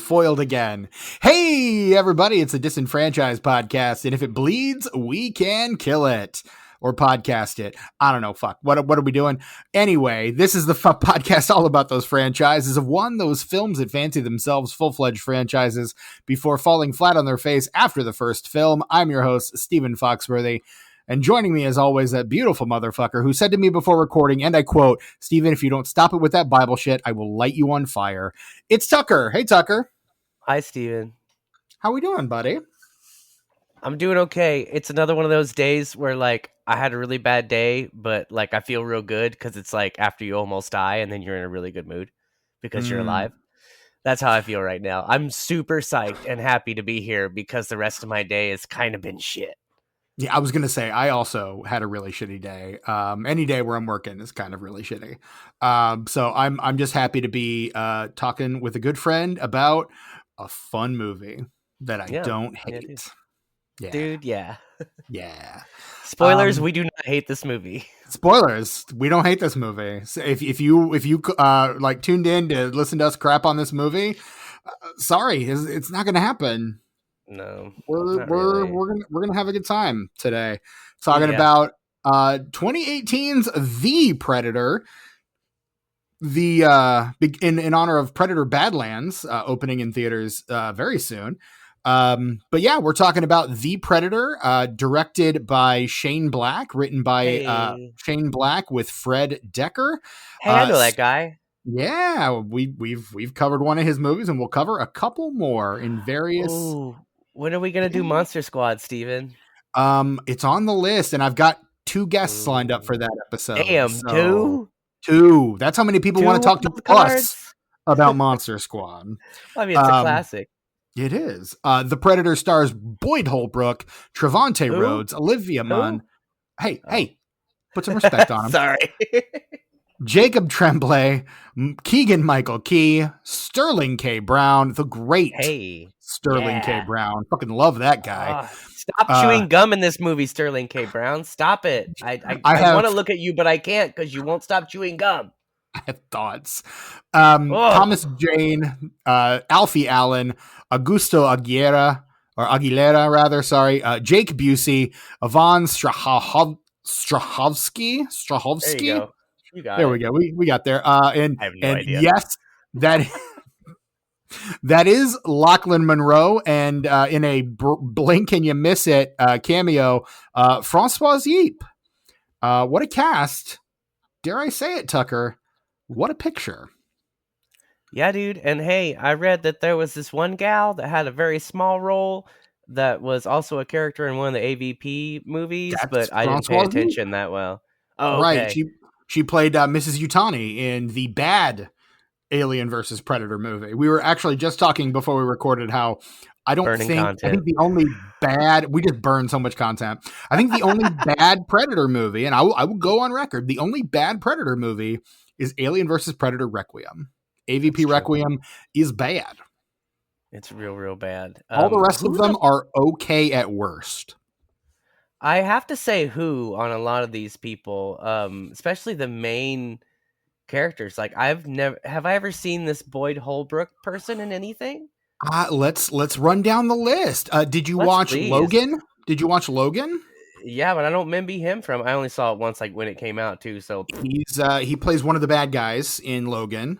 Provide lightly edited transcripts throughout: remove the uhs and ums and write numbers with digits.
foiled again. Hey, everybody, it's a Disenfranchised podcast, and if it bleeds, we can kill it. Or podcast it. I don't know, fuck. What are we doing? Anyway, this is the podcast all about those franchises of those films that fancy themselves full-fledged franchises before falling flat on their face after the first film. I'm your host, Stephen Foxworthy. And joining me, as always, that beautiful motherfucker who said to me before recording, and I quote, "Stephen, if you don't stop it with that Bible shit, I will light you on fire." It's Tucker. Hey, Tucker. Hi, Stephen. How we doing, buddy? I'm doing okay. It's another one of those days where, like, I had a really bad day, but, like, I feel real good because it's, like, after you almost die and then you're in a really good mood because you're alive. That's how I feel right now. I'm super psyched and happy to be here because the rest of my day has kind of been shit. Yeah, I was going to say, I also had a really shitty day. Any day where I'm working is kind of really shitty. So I'm just happy to be talking with a good friend about a fun movie that I don't hate. Yeah. Dude, yeah. Yeah. Spoilers, we do not hate this movie. Spoilers, we don't hate this movie. So if you like tuned in to listen to us crap on this movie, sorry, it's not going to happen. No, we're gonna have a good time today talking about 2018's The Predator, the in honor of Predator Badlands opening in theaters very soon. But yeah, we're talking about The Predator, directed by Shane Black, written by Shane Black with Fred Decker. Hey, I know that guy. Yeah, we've covered one of his movies, and we'll cover a couple more in various. Ooh. When are we going to do Monster Squad, Steven? It's on the list, and I've got 2 guests lined up for that episode. Damn, so 2. That's how many people want to talk to us about Monster Squad. I mean, it's a classic. It is. The Predator stars Boyd Holbrook, Trevante Rhodes, Olivia Munn. Hey, put some respect on him. Sorry. Jacob Tremblay, Keegan-Michael Key, Sterling K. Brown, the great Sterling K. Brown. Fucking love that guy. Stop chewing gum in this movie, Sterling K. Brown. Stop it. I want to look at you, but I can't because you won't stop chewing gum. I have thoughts. Thomas Jane, Alfie Allen, Augusto Aguilera, Jake Busey, Yvonne Strahovski. There you go. There we go. We got there. And I have no idea. Yes, that is Lachlan Monroe, and in a blink and you miss it cameo, Francois Yip. What a cast! Dare I say it, Tucker? What a picture! Yeah, dude. And hey, I read that there was this one gal that had a very small role that was also a character in one of the AVP movies, but I didn't pay attention that well. Oh, okay. Right. She played Mrs. Yutani in the bad Alien versus Predator movie. We were actually just talking before we recorded how I think the only bad, we just burned so much content. I think the only bad Predator movie, and I will go on record, the only bad Predator movie is Alien versus Predator Requiem. AVP Requiem is bad. It's real bad. All the rest of them are okay at worst. I have to say who on a lot of these people, especially the main characters. Like have I ever seen this Boyd Holbrook person in anything? Let's run down the list. Did you watch Logan? Did you watch Logan? Yeah, but I don't remember him from. I only saw it once, like when it came out too. So he plays one of the bad guys in Logan.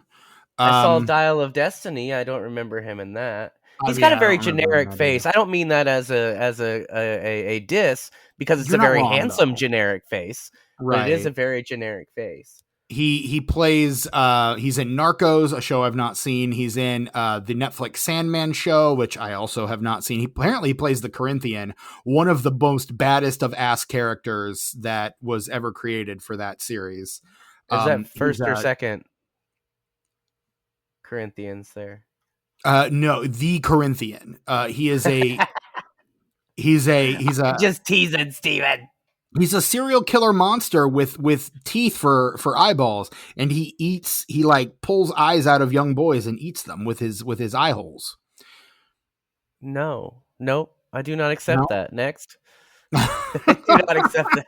I saw Dial of Destiny. I don't remember him in that. He's got a very generic face. I don't mean that as a diss because it's a very handsome generic face. Right. But it is a very generic face. He plays he's in Narcos, a show I've not seen. He's in the Netflix Sandman show, which I also have not seen. He apparently plays the Corinthian, one of the most baddest of ass characters that was ever created for that series. Is that first or second Corinthians there? No, the Corinthian. He is a he's just teasing Steven. He's a serial killer monster with teeth for eyeballs, and he like pulls eyes out of young boys and eats them with his eye holes. Nope, I do not accept that. Next. I do not accept that.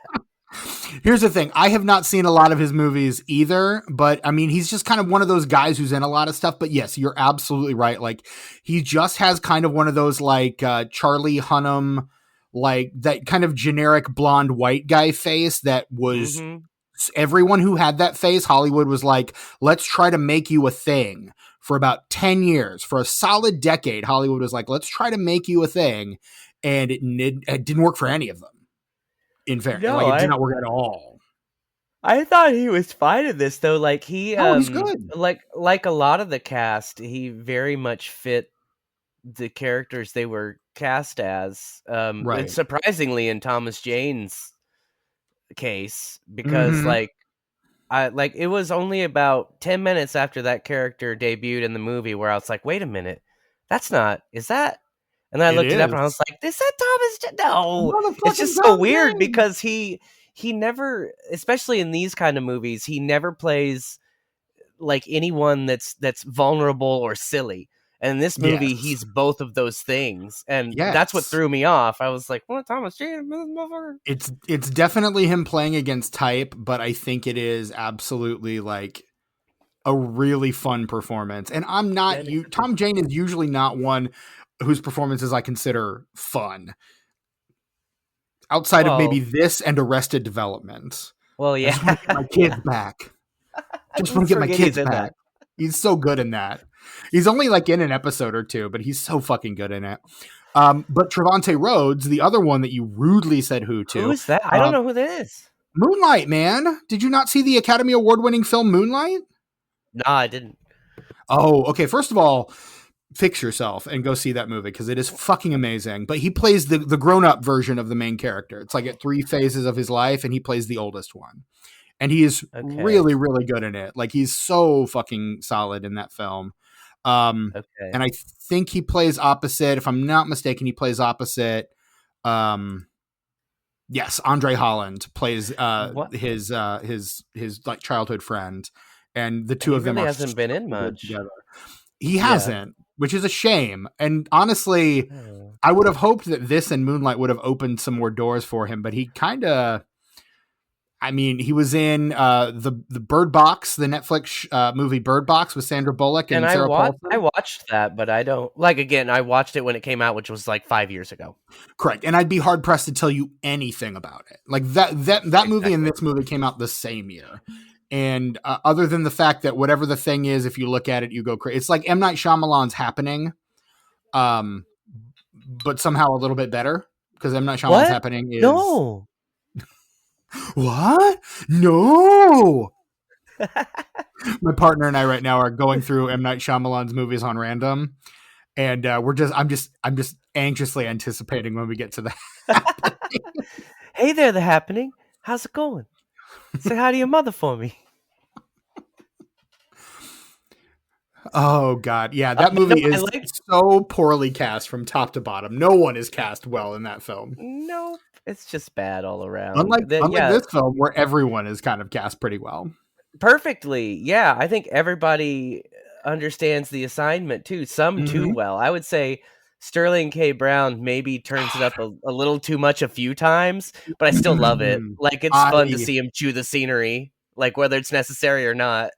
Here's the thing. I have not seen a lot of his movies either, but I mean, he's just kind of one of those guys who's in a lot of stuff. But yes, you're absolutely right. Like, he just has kind of one of those like Charlie Hunnam, like that kind of generic blonde white guy face that was everyone who had that face. Hollywood was like, let's try to make you a thing. For about 10 years, for a solid decade, Hollywood was like, let's try to make you a thing. And it didn't work for any of them. In fact, No, like, it did not work at all. I thought he was fine in this though. Like He's good. Like a lot of the cast, he very much fit the characters they were cast as. Right. And surprisingly, in Thomas Jane's case, because it was only about 10 minutes after that character debuted in the movie where I was like, wait a minute, is that? And then I looked it up and I was like, is that Thomas? No, it's just so weird because he never, especially in these kind of movies, he never plays like anyone that's vulnerable or silly. And in this movie, he's both of those things, and that's what threw me off. I was like, "What, Thomas Jane, motherfucker?" It's definitely him playing against type, but I think it is absolutely like a really fun performance. And I'm not Tom Jane is usually not one whose performances I consider fun. Outside of maybe this and Arrested Development. Well, yeah. I just want to get my kids back. Just want to get my kids back. He's so good in that. He's only like in an episode or two, but he's so fucking good in it. But Trevante Rhodes, the other one that you rudely said who to. Who is that? I don't know who that is. Moonlight, man. Did you not see the Academy Award-winning film Moonlight? No, I didn't. Oh, okay. First of all, fix yourself and go see that movie because it is fucking amazing. But he plays the grown-up version of the main character. It's like at 3 phases of his life, and he plays the oldest one. And he is really, really good in it. Like, he's so fucking solid in that film. And I think he plays opposite, if I'm not mistaken, he plays opposite. Yes, Andre Holland plays his like childhood friend, and the two of them hasn't been in much together. He hasn't, which is a shame. And honestly, I would have hoped that this and Moonlight would have opened some more doors for him, but he kind of. I mean, he was in the Bird Box, the Netflix movie Bird Box with Sandra Bullock and Sarah Paulson. I watched that, but I don't I watched it when it came out, which was like 5 years ago. Correct, and I'd be hard pressed to tell you anything about it. Like that movie and this movie came out the same year, and other than the fact that whatever the thing is, if you look at it, you go crazy. It's like M. Night Shyamalan's Happening, but somehow a little bit better because M. Night Shyamalan's Happening is no. What? No. My partner and I right now are going through M. Night Shyamalan's movies on random, and I'm just anxiously anticipating when we get to that. Hey there, The Happening. How's it going? Say hi to your mother for me. Oh God, yeah, that movie is so poorly cast from top to bottom. No one is cast well in that film. Nope. It's just bad all around. Unlike this film, where everyone is kind of cast pretty well. Perfectly. Yeah, I think everybody understands the assignment, too. Some too well. I would say Sterling K. Brown maybe turns it up a little too much a few times, but I still love it. Like, it's fun to see him chew the scenery, like, whether it's necessary or not.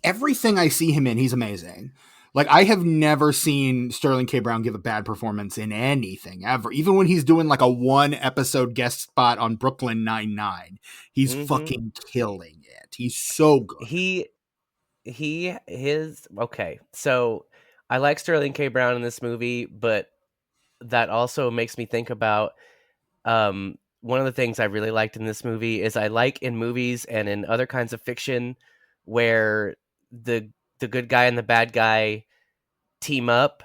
Everything I see him in, he's amazing. Like, I have never seen Sterling K. Brown give a bad performance in anything ever. Even when he's doing like a 1-episode guest spot on Brooklyn Nine-Nine, he's fucking killing it. He's so good. Okay. So I like Sterling K. Brown in this movie, but that also makes me think about one of the things I really liked in this movie is I like in movies and in other kinds of fiction where the good guy and the bad guy team up,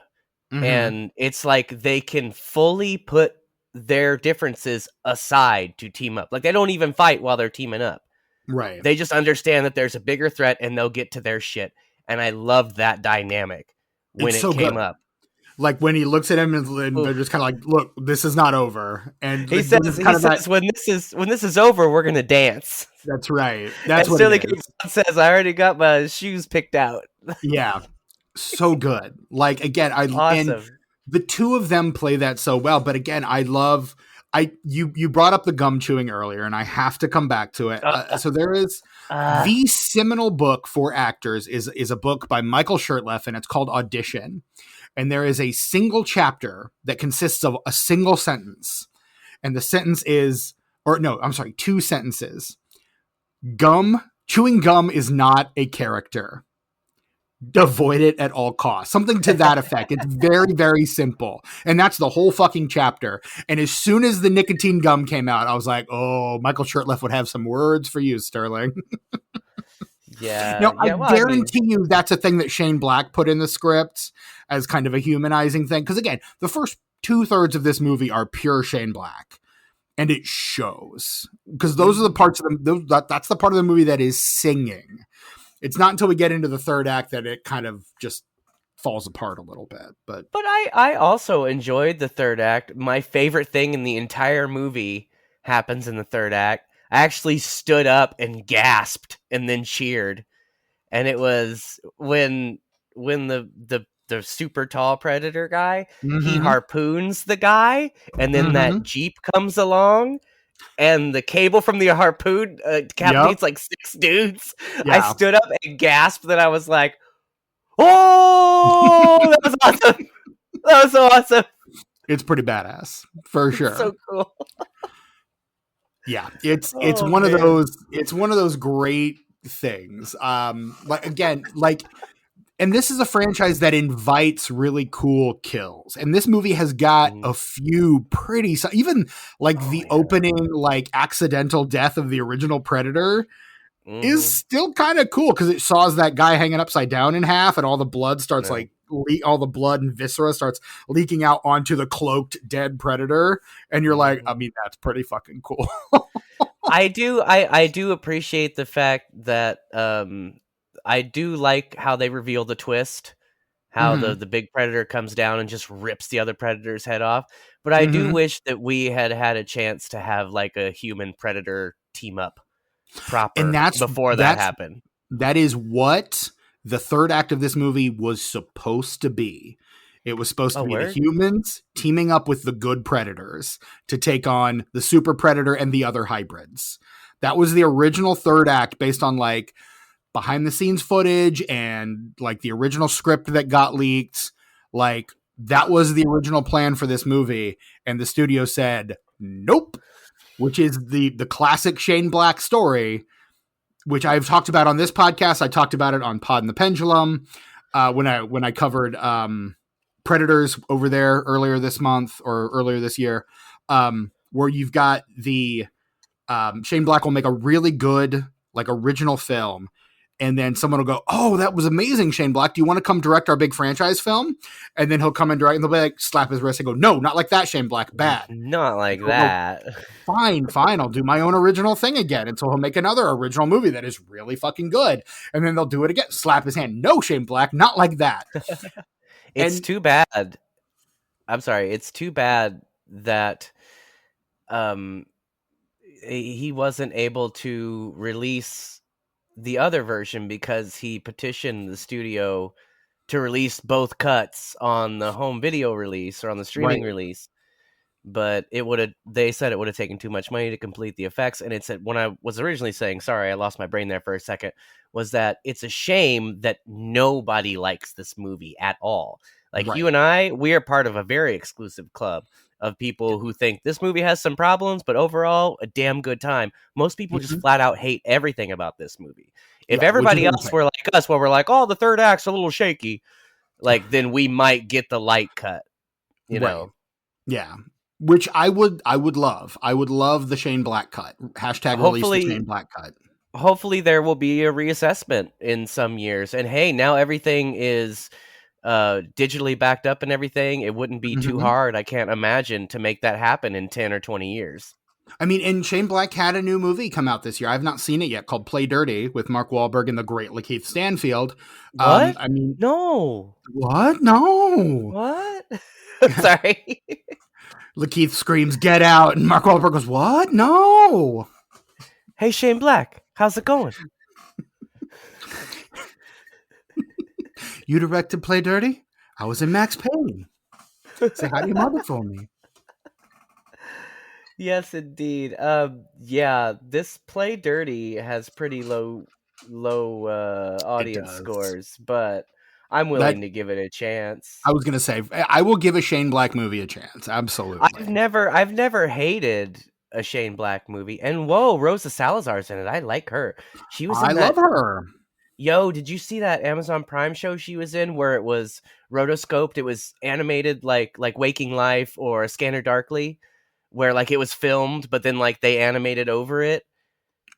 and it's like they can fully put their differences aside to team up. Like, they don't even fight while they're teaming up. Right. They just understand that there's a bigger threat and they'll get to their shit. And I loved that dynamic when it came up. Like, when he looks at him and they're just kind of like, look, this is not over. And he says when this is over, we're going to dance. That's right. That's and what it is. Says, I already got my shoes picked out. Yeah. So good. Like, again, and the two of them play that so well. But again, I love You brought up the gum chewing earlier, and I have to come back to it. So there is the seminal book for actors is a book by Michael Shurtleff, and it's called Audition. And there is a single chapter that consists of a single sentence, and the sentence is, or no, I'm sorry, two sentences. Chewing gum is not a character. Avoid it at all costs. Something to that effect. It's very, very simple. And that's the whole fucking chapter. And as soon as the nicotine gum came out, I was like, oh, Michael Shurtleff would have some words for you, Sterling. Yeah. Now, I guarantee you that's a thing that Shane Black put in the script as kind of a humanizing thing. Because again, the first 2/3 of this movie are pure Shane Black. And it shows. Because those are the parts of that's the part of the movie that is singing. It's not until we get into the third act that it kind of just falls apart a little bit. But I also enjoyed the third act. My favorite thing in the entire movie happens in the third act. I actually stood up and gasped and then cheered. And it was when the super tall predator guy, he harpoons the guy, and then that Jeep comes along. And the cable from the harpoon decapitates like 6 dudes. Yeah. I stood up and gasped that I was like, oh, that was awesome. That was so awesome. It's pretty badass, for sure. It's so cool. Yeah, it's one of those great things. And this is a franchise that invites really cool kills. And this movie has got a few pretty, even like the opening, like accidental death of the original Predator is still kind of cool because it saws that guy hanging upside down in half and all the blood starts all the blood and viscera starts leaking out onto the cloaked dead Predator. And you're like, I mean, that's pretty fucking cool. I do appreciate the fact that, I do like how they reveal the twist, how the big predator comes down and just rips the other predator's head off. But I do wish that we had a chance to have like a human predator team up proper before that happened. That is what the third act of this movie was supposed to be. It was supposed to be the humans teaming up with the good predators to take on the super predator and the other hybrids. That was the original third act based on like behind the scenes footage and like the original script that got leaked. Like that was the original plan for this movie. And the studio said, nope, which is the classic Shane Black story, which I've talked about on this podcast. I talked about it on Pod and the Pendulum when I covered Predators over there earlier this month or earlier this year, where you've got the Shane Black will make a really good like original film. And then someone will go, oh, that was amazing, Shane Black. Do you want to come direct our big franchise film? And then he'll come and direct, and they'll be like, slap his wrist and go, no, not like that, Shane Black. Bad. Not like that. Fine. I'll do my own original thing again. And so he'll make another original movie that is really fucking good. And then they'll do it again. Slap his hand. No, Shane Black, not like that. It's too bad. I'm sorry. It's too bad that he wasn't able to release the other version because he petitioned the studio to release both cuts on the home video release or on the streaming release. But they said it would have taken too much money to complete the effects. And it said, when I was originally saying, sorry, I lost my brain there for a second, was that it's a shame that nobody likes this movie at all. Like you and we are part of a very exclusive club of people who think this movie has some problems, but overall, a damn good time. Most people just flat out hate everything about this movie. If everybody else were like us, where we're like, oh, the third act's a little shaky, like then we might get the light cut, you know? Yeah. Which I would love. I would love the Shane Black cut. Hashtag release the Shane Black cut. Hopefully there will be a reassessment in some years. And hey, now everything is digitally backed up and everything. It wouldn't be too hard, I can't imagine, to make that happen in 10 or 20 years. I mean, and Shane Black had a new movie come out this year. I've not seen it yet, called Play Dirty with Mark Wahlberg and the great Lakeith Stanfield. What? No. What? No. What? Sorry. Lakeith screams, "Get out!" and Mark Wahlberg goes, "What? No." Hey, Shane Black, how's it going? You directed Play Dirty? I was in Max Payne. Say hi to your mother for me. Yes, indeed. Yeah, this Play Dirty has pretty low It audience does. scores, but I'm That willing to give it a I chance. was gonna say, I will give a Shane Black movie a chance. I've Absolutely. never I've never hated a Shane Black movie. And whoa, Rosa Salazar's in it. I like her. She was I in love that. her. Yo, did you see that Amazon Prime show she was in where it was rotoscoped? It was animated like Waking Life or Scanner Darkly, where like it was filmed, but then like they animated over it.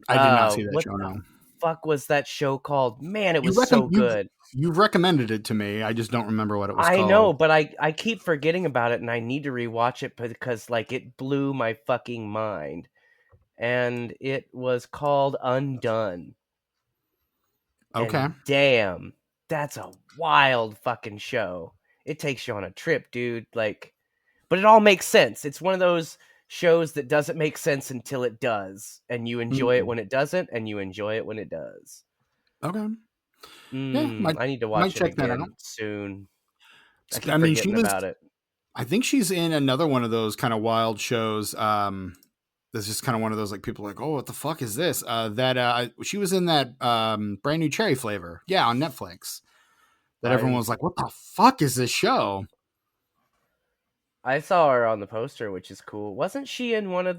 I did not see that What show. the No, fuck was that show called? Man, it you was so you've good. recommended it to me. I just don't remember what it was I know, called. but I keep forgetting about it, and I need to rewatch it because like it blew my fucking mind. And it was called Undone. Okay. And damn, that's a wild fucking show. It takes you on a trip, dude. Like, but it all makes sense. It's one of those shows that doesn't make sense until it does, and you enjoy it Mm. when it doesn't, and you enjoy it when it does. Okay. Yeah, I need to might watch it check that out. again soon. I I keep mean, she forgetting was. about it. I think she's in another one of those kind of wild shows. That's just kind of one of those like people are like, oh, what the fuck is this? She was in that brand new cherry flavor. Yeah, on Netflix. That everyone I was like, what the fuck is this show? I saw her on the poster, which is cool. Wasn't she in one of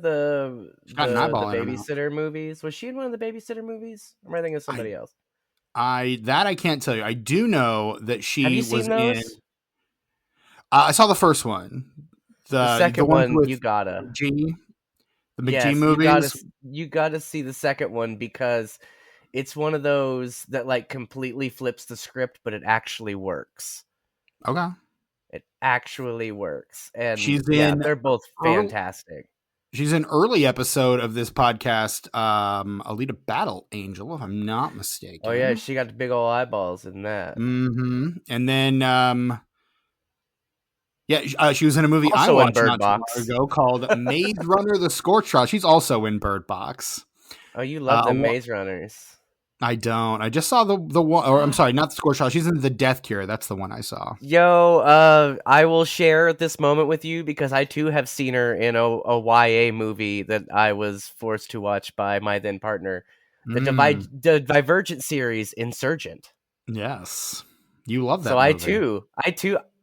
She's got an eyeball in her mouth. babysitter movies? Was she in one of the babysitter movies? Or am I thinking of I somebody else? I can't tell you. I do know that Have she you was seen in. those? I saw the first one, The the second ones one, with you gotta. McG, the McG Yes, movies. you gotta see the second one because it's one of those that like completely flips the script, but it actually works. Okay, It actually works. And she's yeah, in they're both early. fantastic. She's an early episode of this podcast, Alita Battle Angel, if I'm not Oh yeah, mistaken. she got the big old eyeballs in that. And then, yeah, she was in a movie I Also in watched Bird not too long Box. ago called Maze Runner: The Scorched Trial. She's also in Bird Box. Oh, you love A them wa- Maze Runners. I don't. I just saw the one, or I'm sorry, not the Scorched Trial. She's in The Death Cure. That's the one I saw. Yo, I will share this moment with you because I too have seen her in a YA movie that I was forced to watch by my then partner, Mm, the Divergent series, Insurgent. yes, you love So that movie.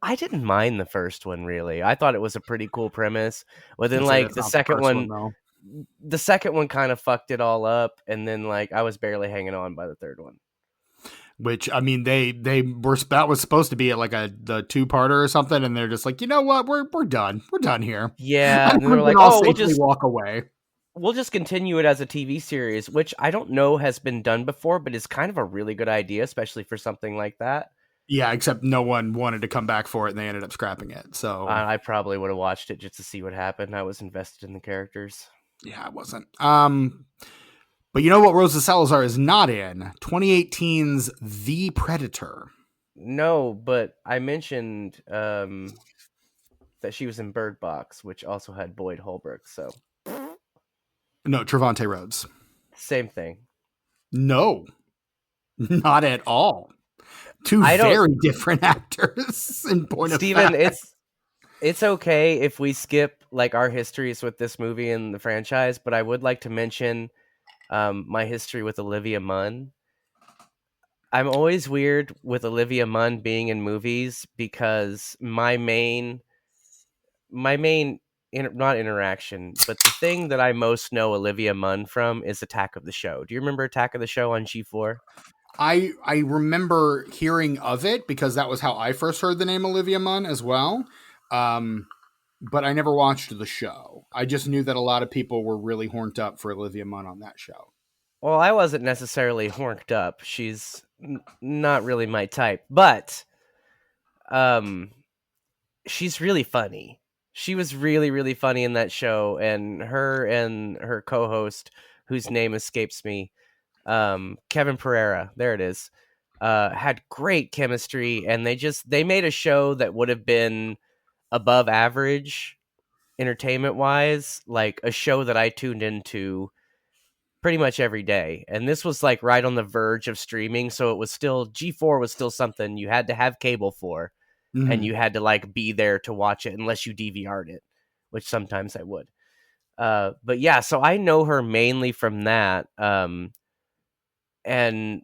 I didn't mind the first one really. I thought it was a pretty cool premise. But then I'd say like that's not the first one though. the second one kind of fucked it all up, and then like I was barely hanging on by the third one. Which I mean, they were that was supposed to be like the two parter or something, and they're just like, you know what, we're done, we're done here. I Yeah, and think then they we were can like, all "Oh, safely walk away. we'll just continue it as a TV series," which I don't know has been done before, but is kind of a really good idea, especially for something like that. Yeah, except no one wanted to come back for it, and they ended up scrapping it. So I probably would have watched it just to see what happened. I was invested in the characters. yeah, it wasn't. But you know what Rosa Salazar is not in? 2018's The Predator. No, but I mentioned that she was in Bird Box, which also had Boyd Holbrook. So No, Trevante Rhodes. same thing. No, not at all. Two I don't, very different actors in point of Steven, fact. it's okay if we skip like our histories with this movie and the franchise, but I would like to mention my history with Olivia Munn. I'm always weird with Olivia Munn being in movies because not interaction, but the thing that I most know Olivia Munn from is Attack of the Show. Do you remember Attack of the Show on G4? I remember hearing of it because that was how I first heard the name Olivia Munn as well. But I never watched the show. I just knew that a lot of people were really horned up for Olivia Munn on that show. Well, I wasn't necessarily horked up. She's not really my type, but um she's really funny. She was really, really funny in that show, and her co-host, whose name escapes me, Kevin Pereira, there it is, had great chemistry, and they made a show that would have been above average entertainment wise, like a show that I tuned into pretty much every day. And this was like right on the verge of streaming, so it was still G4 was still something you had to have cable for, and Mm-hmm. you had to like be there to watch it unless you DVR'd it, which sometimes I would. But yeah, so I know her mainly from that. And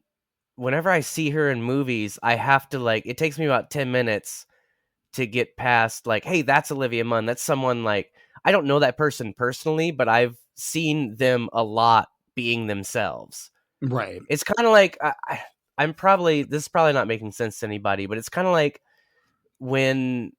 whenever I see her in movies, I have to like, it takes me about 10 minutes to get past like, hey, that's Olivia Munn. That's someone like, I don't know that person personally, but I've seen them a lot being themselves. Right. It's kind of like, I'm probably, this is probably not making sense to anybody, but it's kind of like when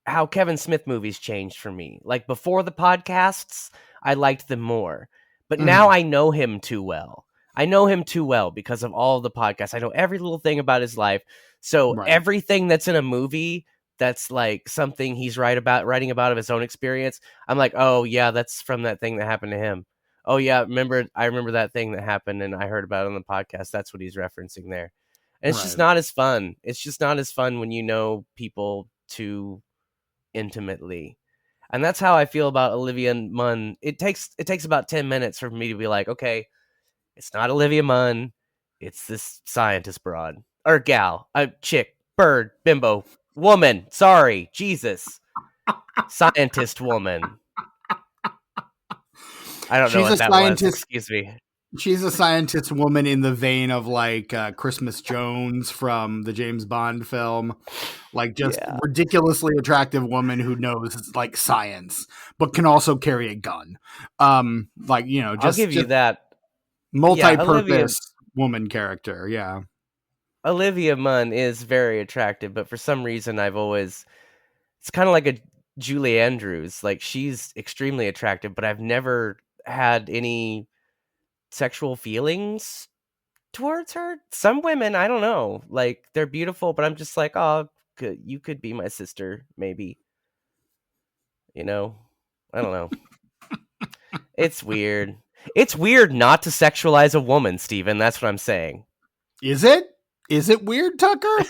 how Kevin Smith movies changed for me. Like before the podcasts, I liked them more. But now I know him too well. I know him too well because of all of the podcasts. I know every little thing about his life. So Right. everything that's in a movie that's like something he's writing about of his own experience, I'm like, oh yeah, that's from that thing that happened to him. Oh yeah, I remember that thing that happened and I heard about it on the podcast. That's what he's referencing there. And it's just Right. not as fun. It's just not as fun when you know people too intimately. And that's how I feel about Olivia Munn. It takes about 10 minutes for me to be like, okay, it's not Olivia Munn, it's this scientist broad. Or gal, a chick, bird, bimbo, woman, sorry, Jesus. Scientist woman. I don't know She's a what that was, scientist. excuse me. She's a scientist woman in the vein of like Christmas Jones from the James Bond film, like just ridiculously attractive woman who knows like science, but can also carry a gun. Like I'll give you that. Yeah, multi-purpose woman character. Yeah, Olivia Munn is very attractive, but for some reason it's kind of like a Julie Andrews. Like she's extremely attractive, but I've never had any sexual feelings towards her. Some women, I don't know, like they're beautiful, but I'm just like, oh, you could be my sister, maybe. I don't know. It's weird. It's weird not to sexualize a woman, Steven. That's what I'm saying. is it? Is it weird, Tucker?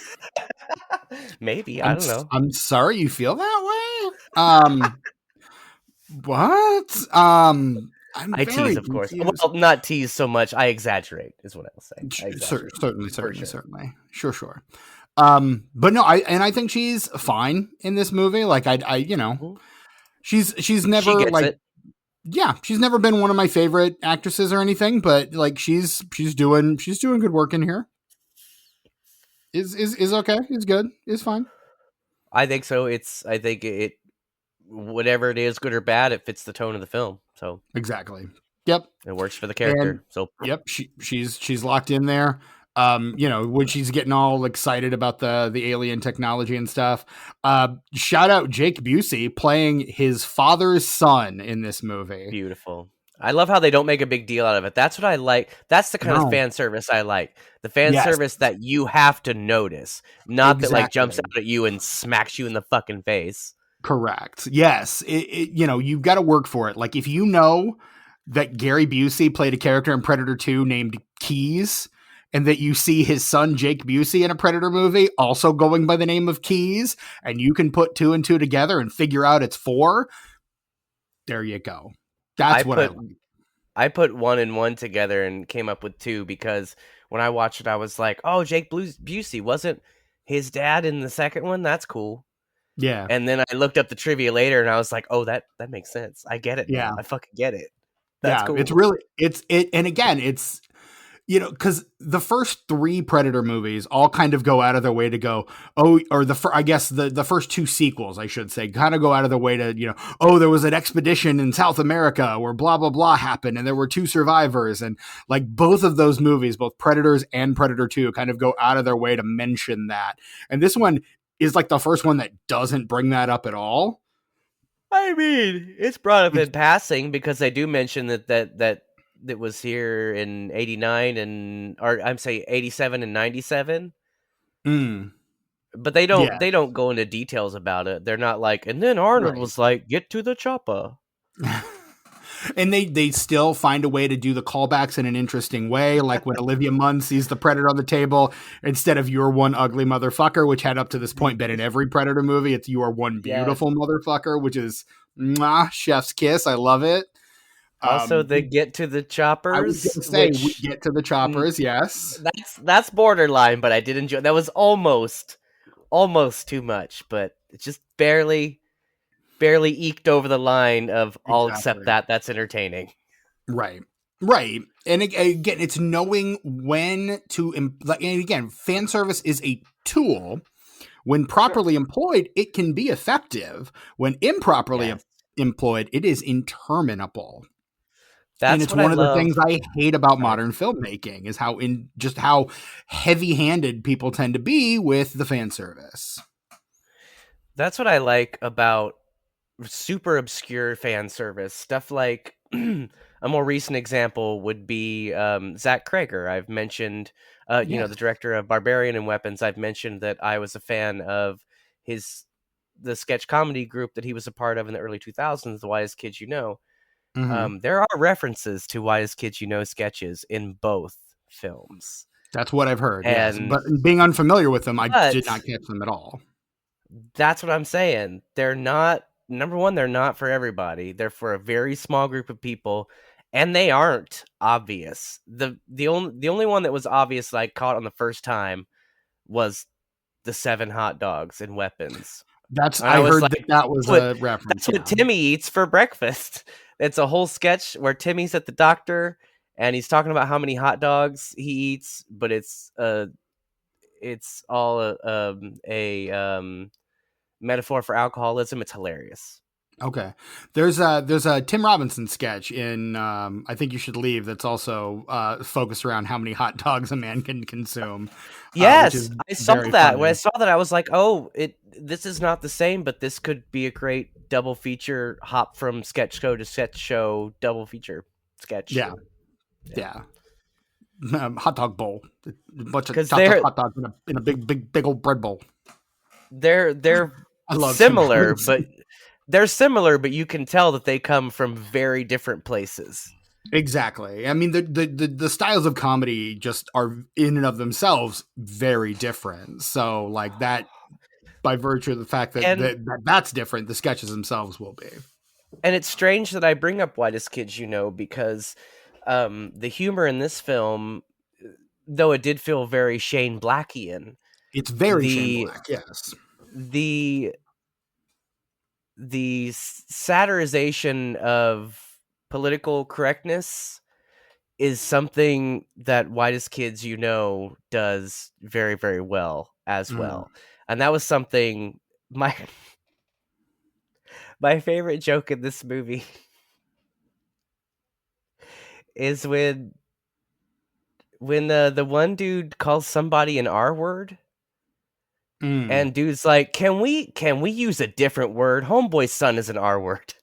Maybe, I don't know. I'm sorry you feel that way. What? I tease, of course. Well, not tease so much. I exaggerate, is what I'll say. I exaggerate. Certainly. Sure. But no, I think she's fine in this movie. Like she's never she gets it. Yeah, she's never been one of my favorite actresses or anything, but like she's doing good work in here. Is okay. Is good. Is fine. I think so. I think it whatever it is, good or bad, it fits the tone of the film. So exactly. Yep. It works for the character. And, so yep, she's locked in there. When she's getting all excited about the alien technology and stuff. Shout out Jake Busey playing his father's son in this movie. Beautiful. I love how they don't make a big deal out of it. That's what I like. That's the kind of fan service I like. The fan service that you have to notice, not that like jumps out at you and smacks you in the fucking face. Correct. Yes. You've got to work for it. Like if you know that Gary Busey played a character in Predator 2 named Keys, and that you see his son Jake Busey in a Predator movie also going by the name of Keys, and you can put 2 and 2 together and figure out it's 4, there you go. That's what I like. I put 1 and 1 together and came up with 2 because when I watched it, I was like, oh, Jake Busey wasn't his dad in the second one? That's cool. Yeah. And then I looked up the trivia later and I was like, oh, that makes sense. I get it. Yeah. Now. I fucking get it. That's cool. And again, it's, because the first 3 Predator movies all kind of go out of their way to go, the first 2 sequels, I should say, kind of go out of their way to, there was an expedition in South America where blah, blah, blah happened and there were 2 survivors. And like both of those movies, both Predators and Predator 2 kind of go out of their way to mention that. And this one is like the first one that doesn't bring that up at all. I mean, it's brought up in passing because they do mention that was here in 89 or I'm saying 87 and 97. But they don't go into details about it. They're not like, and then Arnold was like, get to the chopper. And they still find a way to do the callbacks in an interesting way. Like when Olivia Munn sees the Predator on the table, instead of "you're one ugly motherfucker," which had up to this point been in every Predator movie, it's "you are one beautiful motherfucker," which is chef's kiss. I love it. Also, they get to the choppers. I was going to say, we get to the choppers, yes. That's borderline, but I did enjoy. That was almost too much, but it's just barely. barely eked over the line of I'll accept Exactly. that. That's entertaining. Right. Right. And again, it's knowing when to, and again, fan service is a tool. When Sure. properly employed, it can be effective. When improperly Yes. employed, it is interminable. And That's it's what I one of the love. things I hate about Sorry. modern filmmaking is how heavy-handed people tend to be with the fan service. That's what I like about super obscure fan service stuff. Like a more recent example would be Zach Krager. I've mentioned, Yes. the director of Barbarian and Weapons. I've mentioned that I was a fan of the sketch comedy group that he was a part of in the early 2000s, the Wise Kids You Know. Mm-hmm. There are references to Wise Kids You Know sketches in both films, That's what I've heard. Yes, and but being unfamiliar with them, I did but not catch them at all. that's what I'm saying. They're not, number one, they're not for everybody. They're for a very small group of people, and they aren't obvious. The only one that was obvious that I caught on the first time was the 7 hot dogs and weapons. That's And I I was heard like, that was a reference. that's what Yeah. Timmy eats for breakfast. It's a whole sketch where Timmy's at the doctor and he's talking about how many hot dogs he eats, but it's all a metaphor for alcoholism. It's hilarious. Okay. There's a Tim Robinson sketch in I Think You Should Leave that's also focused around how many hot dogs a man can consume, which Yes, is I saw very that. When I funny. saw that, I was like, "Oh, this is not the same, but this could be a great double feature hop from sketch show to sketch show double feature sketch." Yeah. Yeah, Yeah. Hot dog bowl. A bunch of because hot dogs in a big old bread bowl. they're I love Tim similar, but Robinson. you can tell that they come from very different places. Exactly. I mean, the styles of comedy just are in and of themselves very different. So, like that, by virtue of the fact And that's different, the sketches themselves will be. it's strange that I bring up Whitest Kids You Know because the humor in this film, though it did feel very Shane Blackian, It's very Shane the Black. Yes. the the satirization of political correctness is something that Whitest Kids You Know does very, very well as Mm. well. And that was something my my favorite joke in this movie is when the one dude calls somebody an R word Mm. and dude's like, "Can we use a different word? Homeboy's son is an R word."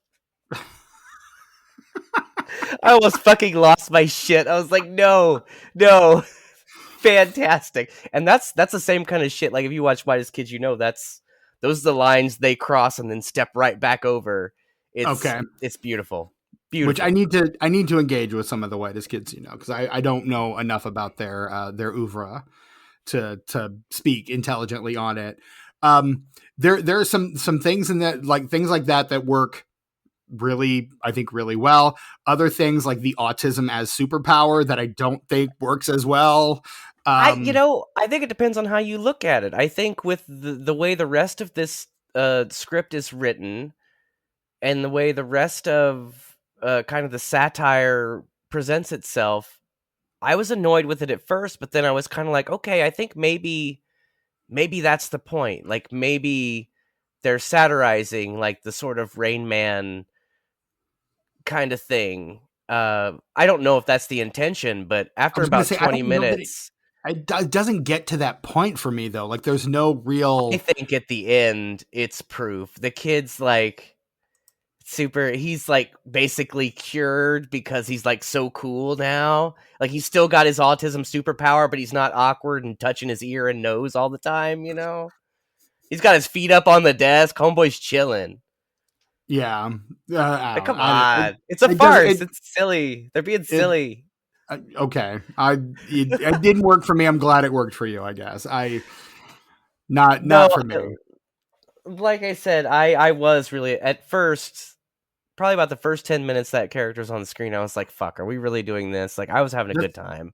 I almost fucking lost my shit. I was like, "No. No." Fantastic. And that's the same kind of shit. Like if you watch Whitest Kids You Know, those are the lines they cross and then step right back over. Okay. It's beautiful. Which Beautiful. I need to engage with some of the Whitest Kids, because I don't know enough about their oeuvre to speak intelligently on it. There are some things in that, like things like that work really, I think, really well. Other things like the autism as superpower that I don't think works as well. I think it depends on how you look at it. I think with the way the rest of this script is written and the way the rest of kind of the satire presents itself, I was annoyed with it at first, but then I was kind of like, okay, I think maybe that's the point. Like maybe they're satirizing like the sort of Rain Man kind of thing. I don't know if that's the intention, but I after was going to about say I 20 don't know that minutes, it doesn't get to that point for me though. Like there's no I real. think at the end it's proof. The kid's like he's like basically cured because he's like so cool now. Like he's still got his autism superpower, but he's not awkward and touching his ear and nose all the time. He's got his feet up on the desk. Homeboy's chilling. Yeah, I Like, don't. come on. It's a It does farce. It's silly. They're being it. silly. Okay, it didn't work for me. I'm glad it worked for you. I guess No, not for me. like I said, I was really at first, probably about the first 10 minutes that character's on the screen, I was like, fuck, are we really doing this? Like I was having a That's good time.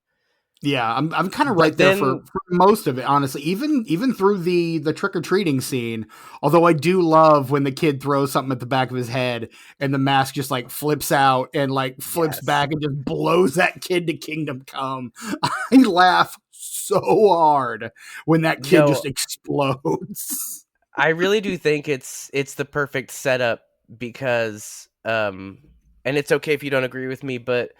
Yeah, I'm kind of right But there then, for most of it, honestly. Even through the trick or treating scene. Although I do love when the kid throws something at the back of his head and the mask just like flips out and like flips yes, back and just blows that kid to kingdom come. I laugh so hard when that kid no, just explodes. I really do think it's the perfect setup because and it's okay if you don't agree with me, but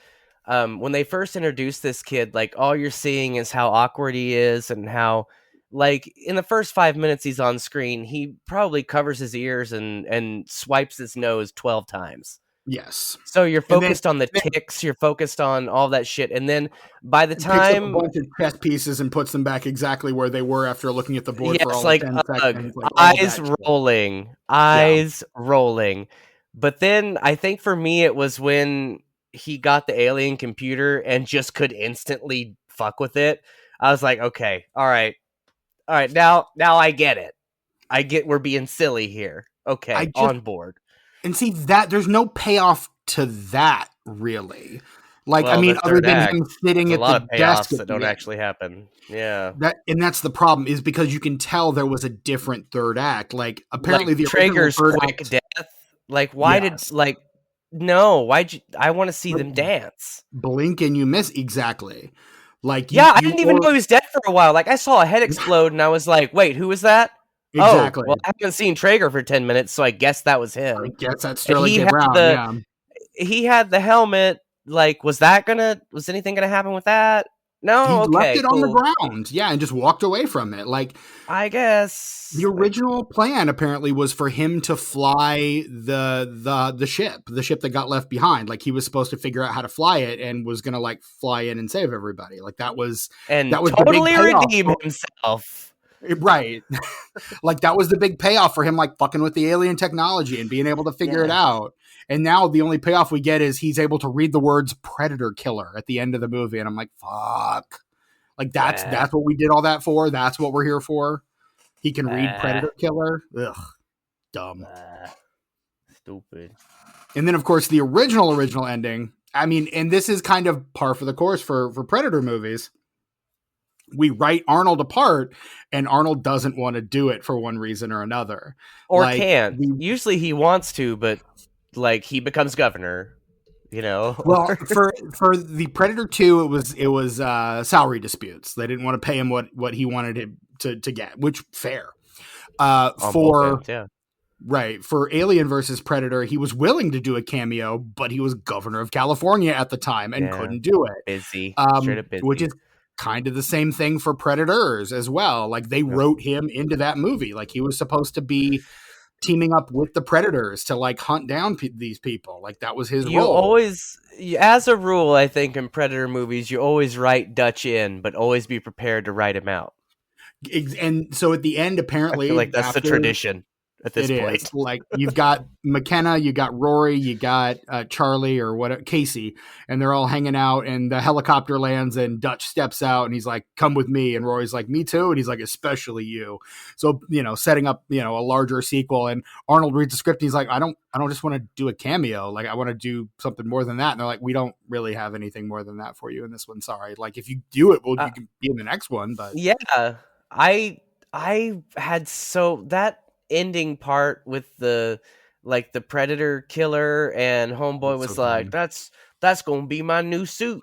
when they first introduced this kid, like all you're seeing is how awkward he is and how like in the first 5 minutes he's on screen, he probably covers his ears and swipes his nose 12 times. Yes, So you're and then focused on the ticks, you're focused on all that shit, and then by the it picks up a time bunch of chess pieces and puts them back exactly where they were after looking at the board for yes, all of like 10 seconds, like all eyes that shit. rolling, Yeah. eyes rolling. But then I think for me it was when he got the alien computer and just could instantly fuck with it. I was like, okay, all right, now I get it. I get we're being silly here. I Okay, just on board. And see that there's no payoff to that really. Like, I Well, mean, the other third than act, him there's sitting a at the lot of desk payoffs at that don't the end. actually happen. Yeah. And that's the problem is because you can tell there was a different third act. Like Like apparently the original Traeger's third quick act, death. Like why did yes. like no, why'd you I want to see Like, them dance. blink and you miss exactly. Like Yeah, I you didn't even or know he was dead for a while. Like I saw a head explode and I was like, "Wait, who was that?" Oh, exactly. well, I haven't seen Traeger for 10 minutes, so I guess that was I him. guess that's And Sterling K. Brown, yeah. he had the helmet. Like was anything gonna happen with that? He No, left okay, it on the cool. ground, yeah, and just walked away from it. Like I the guess like original plan apparently was for him to fly the ship that got left behind. Like he was supposed to figure out how to fly it and was gonna like fly in and save everybody. Like that and was the big totally payoff. redeem himself. Right. Like that was the big payoff for him, like fucking with the alien technology and being able to figure it Yes. out. And now the only payoff we get is he's able to read the words predator killer at the end of the movie. And I'm like, fuck. Like Bah, that's what we did all that for. That's what we're here for. He can read bah, predator killer. Ugh, dumb. bah. Stupid. And then of course the original ending. I mean, and this is kind of par for the course for Predator movies. We write Arnold apart, and Arnold doesn't want to do it for one reason or another. Or Like can't. we Usually he wants to, but like he becomes governor, well or for the Predator 2, it was salary disputes. They didn't want to pay him what he wanted him to get, which fair. on both For ends, yeah. Right. For Alien versus Predator, he was willing to do a cameo, but he was governor of California at the time and Yeah. couldn't do it. Busy. Straight up Which busy. is kind of the same thing for Predators as well. Like they Yep. wrote him into that movie. Like he was supposed to be teaming up with the Predators to like hunt down these people. Like that was his You role. always, as a rule, I think in Predator movies, you always write Dutch in, but always be prepared to write him out. And so at the end, I feel like apparently, that's the after tradition at this it is point. like you've got McKenna, you got Rory, you got Charlie or what Casey, and they're all hanging out. And the helicopter lands, and Dutch steps out, and he's like, "Come with me." And Rory's like, "Me too." And he's like, "Especially you." So setting up a larger sequel. And Arnold reads the script, and he's like, "I don't just want to do a cameo. Like I want to do something more than that." And they're like, "We don't really have anything more than that for you in this one. Sorry. Like if you do it, well, Uh, you can be in the next one." But yeah, I had so that ending part with the like the Predator killer and Homeboy it's so was like, dumb. that's gonna be my new suit.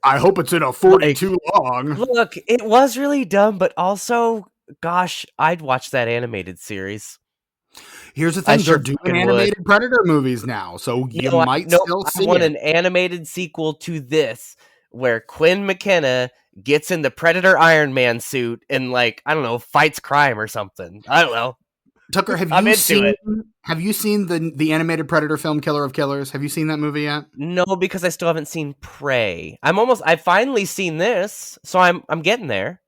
I hope it's in a Like, 42 long. look, it was really dumb, but also, gosh, I'd watch that animated series. Here's the I thing: they're sure doing fucking would. animated Predator movies now, so you might still I see want it. an animated sequel to this where Quinn McKenna gets in the Predator Iron Man suit and like, I don't know, fights crime or something. I don't know. Tucker, have I'm you into seen it. the animated Predator film Killer of Killers? Have you seen that movie yet? No, because I still haven't seen Prey. I've finally seen this, so I'm getting there.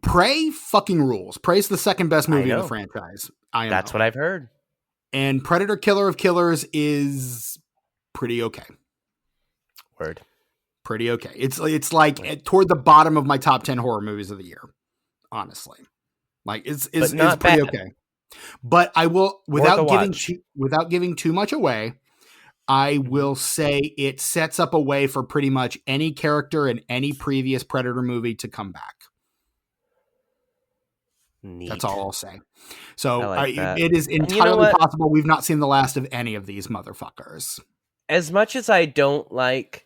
Prey fucking rules. Prey's the second best I movie in the know. franchise. That's IMO. what I've heard. And Predator Killer of Killers is pretty okay. Word. Pretty okay. It's like toward the bottom of my top 10 horror movies of the year. Honestly, like it's Not pretty bad. okay. But I will Worth a watch. without giving too much away. I Mhm. will say it sets up a way for pretty much any character in any previous Predator movie to come back. That's Neat. all I'll say. I So like that. it is And you know entirely what? possible we've not seen the last of any of these motherfuckers. As much as I don't like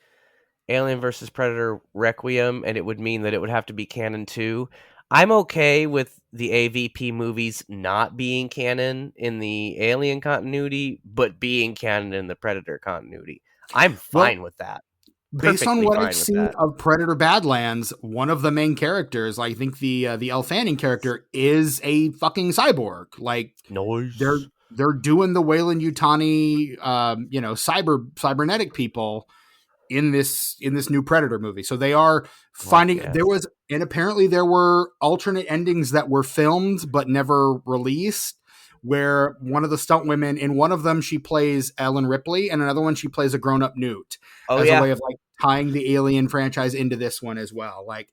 Alien versus Predator Requiem, and it would mean that it would have to be canon too, I'm okay with the AVP movies not being canon in the Alien continuity, but being canon in the Predator continuity. I'm Well, fine with that. based on Perfectly what I've fine with seen that. of Predator Badlands, one of the main characters, I think the Elle Fanning character, is a fucking cyborg. Like they're Noise. they're doing the Wayland Yutani, cybernetic people in this new Predator movie. So they are Fuck finding yes. there was and apparently there were alternate endings that were filmed but never released. Where one of the stunt women, in one of them she plays Ellen Ripley, and another one she plays a grown up Newt, Oh as a yeah. way of like tying the Alien franchise into this one as well. Like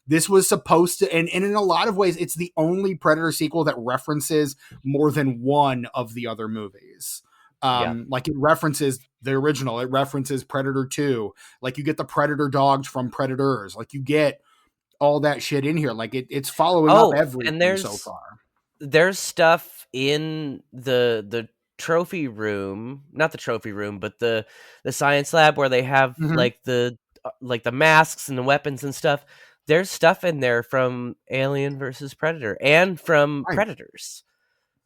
this was supposed to, and in a lot of ways, it's the only Predator sequel that references more than one of the other movies. Yeah. Like it references the original, it references Predator 2. Like you get the Predator dogs from Predators. Like you get all that shit in here. Like it's following up Oh, and everything so far. there's stuff in the trophy room, not the trophy room, but the science lab where they have Mm-hmm. like the masks and the weapons and stuff. There's stuff in there from Alien versus Predator and from Right. Predators.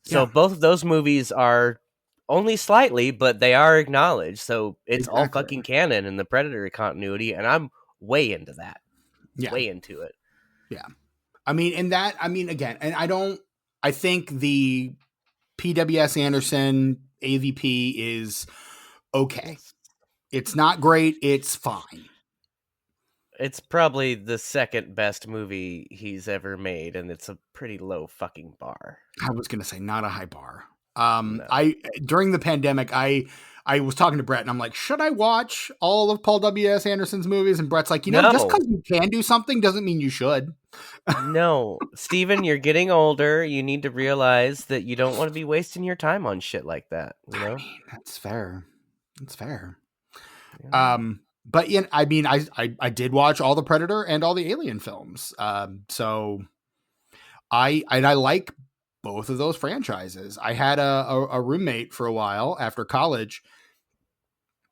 So Yeah, both of those movies are only slightly, but they are acknowledged. So it's all exactly. fucking canon in the Predator continuity, and I'm way into that. Yeah. Way into it. Yeah. Again, and I think the PWS Anderson AVP is okay. Yes. It's not great. It's fine. It's probably the second best movie he's ever made, and it's a pretty low fucking bar. I was going to say not a high bar. No. I during the pandemic, I was talking to Brett and I'm like, should I watch all of Paul W.S. Anderson's movies? And Brett's like, just No. because you can do something doesn't mean you should. No. Steven, you're getting older. You need to realize that you don't want to be wasting your time on shit like that, you I know? mean, that's fair. That's fair. Yeah. But I did watch all the Predator and all the Alien films. So I like both of those franchises. I had a roommate for a while after college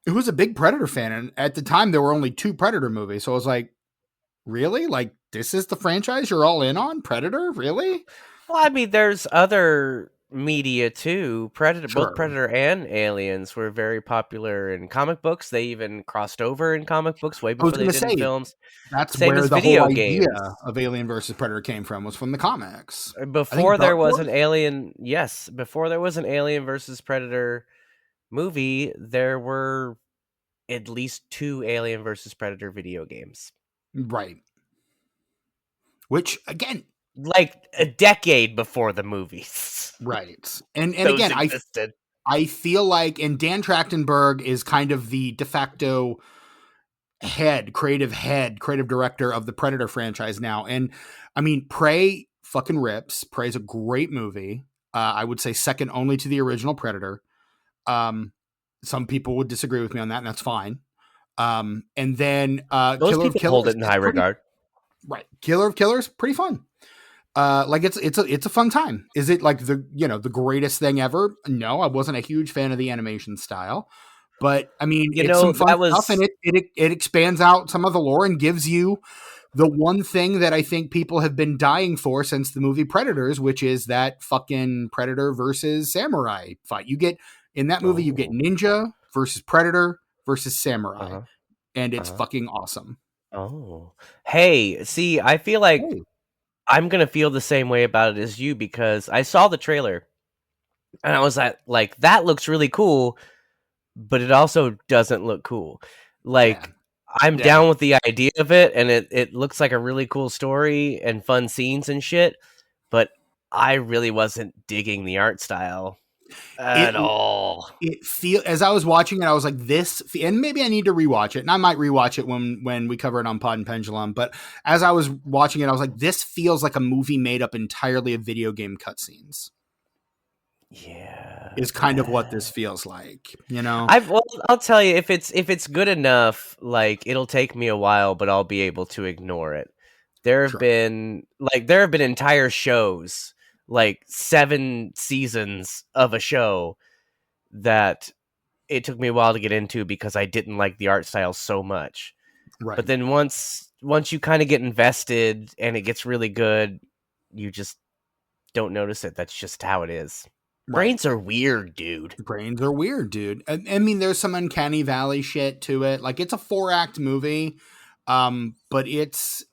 who was a big Predator fan, and at the time there were only 2 Predator movies. So I was like, really? Like this is the franchise you're all in on? Predator? Really? Well, I mean, there's other media too. Both Sure. Predator and Aliens were very popular in comic books. They even crossed over in comic books way I was before they going to did in say films. that's Same where as the whole video idea games. of Alien versus Predator came from, was from the comics. I think Before there Dark was an Horse. Alien, yes, before there was an Alien versus Predator movie, there were at least 2 Alien versus Predator video games. Right. Which again, Like a decade before the movies. right. And Those again, existed. I feel like, and Dan Trachtenberg is kind of the de facto creative director of the Predator franchise now. And I mean, Prey fucking rips. Prey's a great movie. I would say second only to the original Predator. Some people would disagree with me on that, and that's fine. And then Those Killer of people hold Killers it in is high pretty regard. right. Killer of Killers, pretty fun. Like it's a fun time. Is it like the greatest thing ever? No, I wasn't a huge fan of the animation style, but I mean You it's know, some fun that stuff, and was it expands out some of the lore and gives you the one thing that I think people have been dying for since the movie Predators, which is that fucking Predator versus Samurai fight. You get in that movie, you get oh. Ninja versus Predator versus Samurai, Uh-huh. and it's Uh-huh. fucking awesome. Oh. Hey, see, I feel like Hey, I'm gonna feel the same way about it as you because I saw the trailer and I was like, that looks really cool, but it also doesn't look cool. yeah, Like, I'm yeah. down with the idea of it, and it looks like a really cool story and fun scenes and shit, but I really wasn't digging the art style It at all. it feel as I was watching it, I was like, this, and maybe I need to rewatch it, and I might rewatch it when we cover it on Pod and Pendulum. But as I was watching it, I was like, this feels like a movie made up entirely of video game cutscenes. Yeah, is kind of what this feels like, you know? I'll tell you, if it's good enough, like it'll take me a while, but I'll be able to ignore it. Sure. There have been entire shows, like 7 seasons of a show that it took me a while to get into because I didn't like the art style so much. But Right. then once you kind of get invested and it gets really good, you just don't notice it. That's just how it is. Right. Brains are weird, dude. Brains are weird, dude. I mean, there's some uncanny valley shit to it. Like, it's a 4-act movie, but it's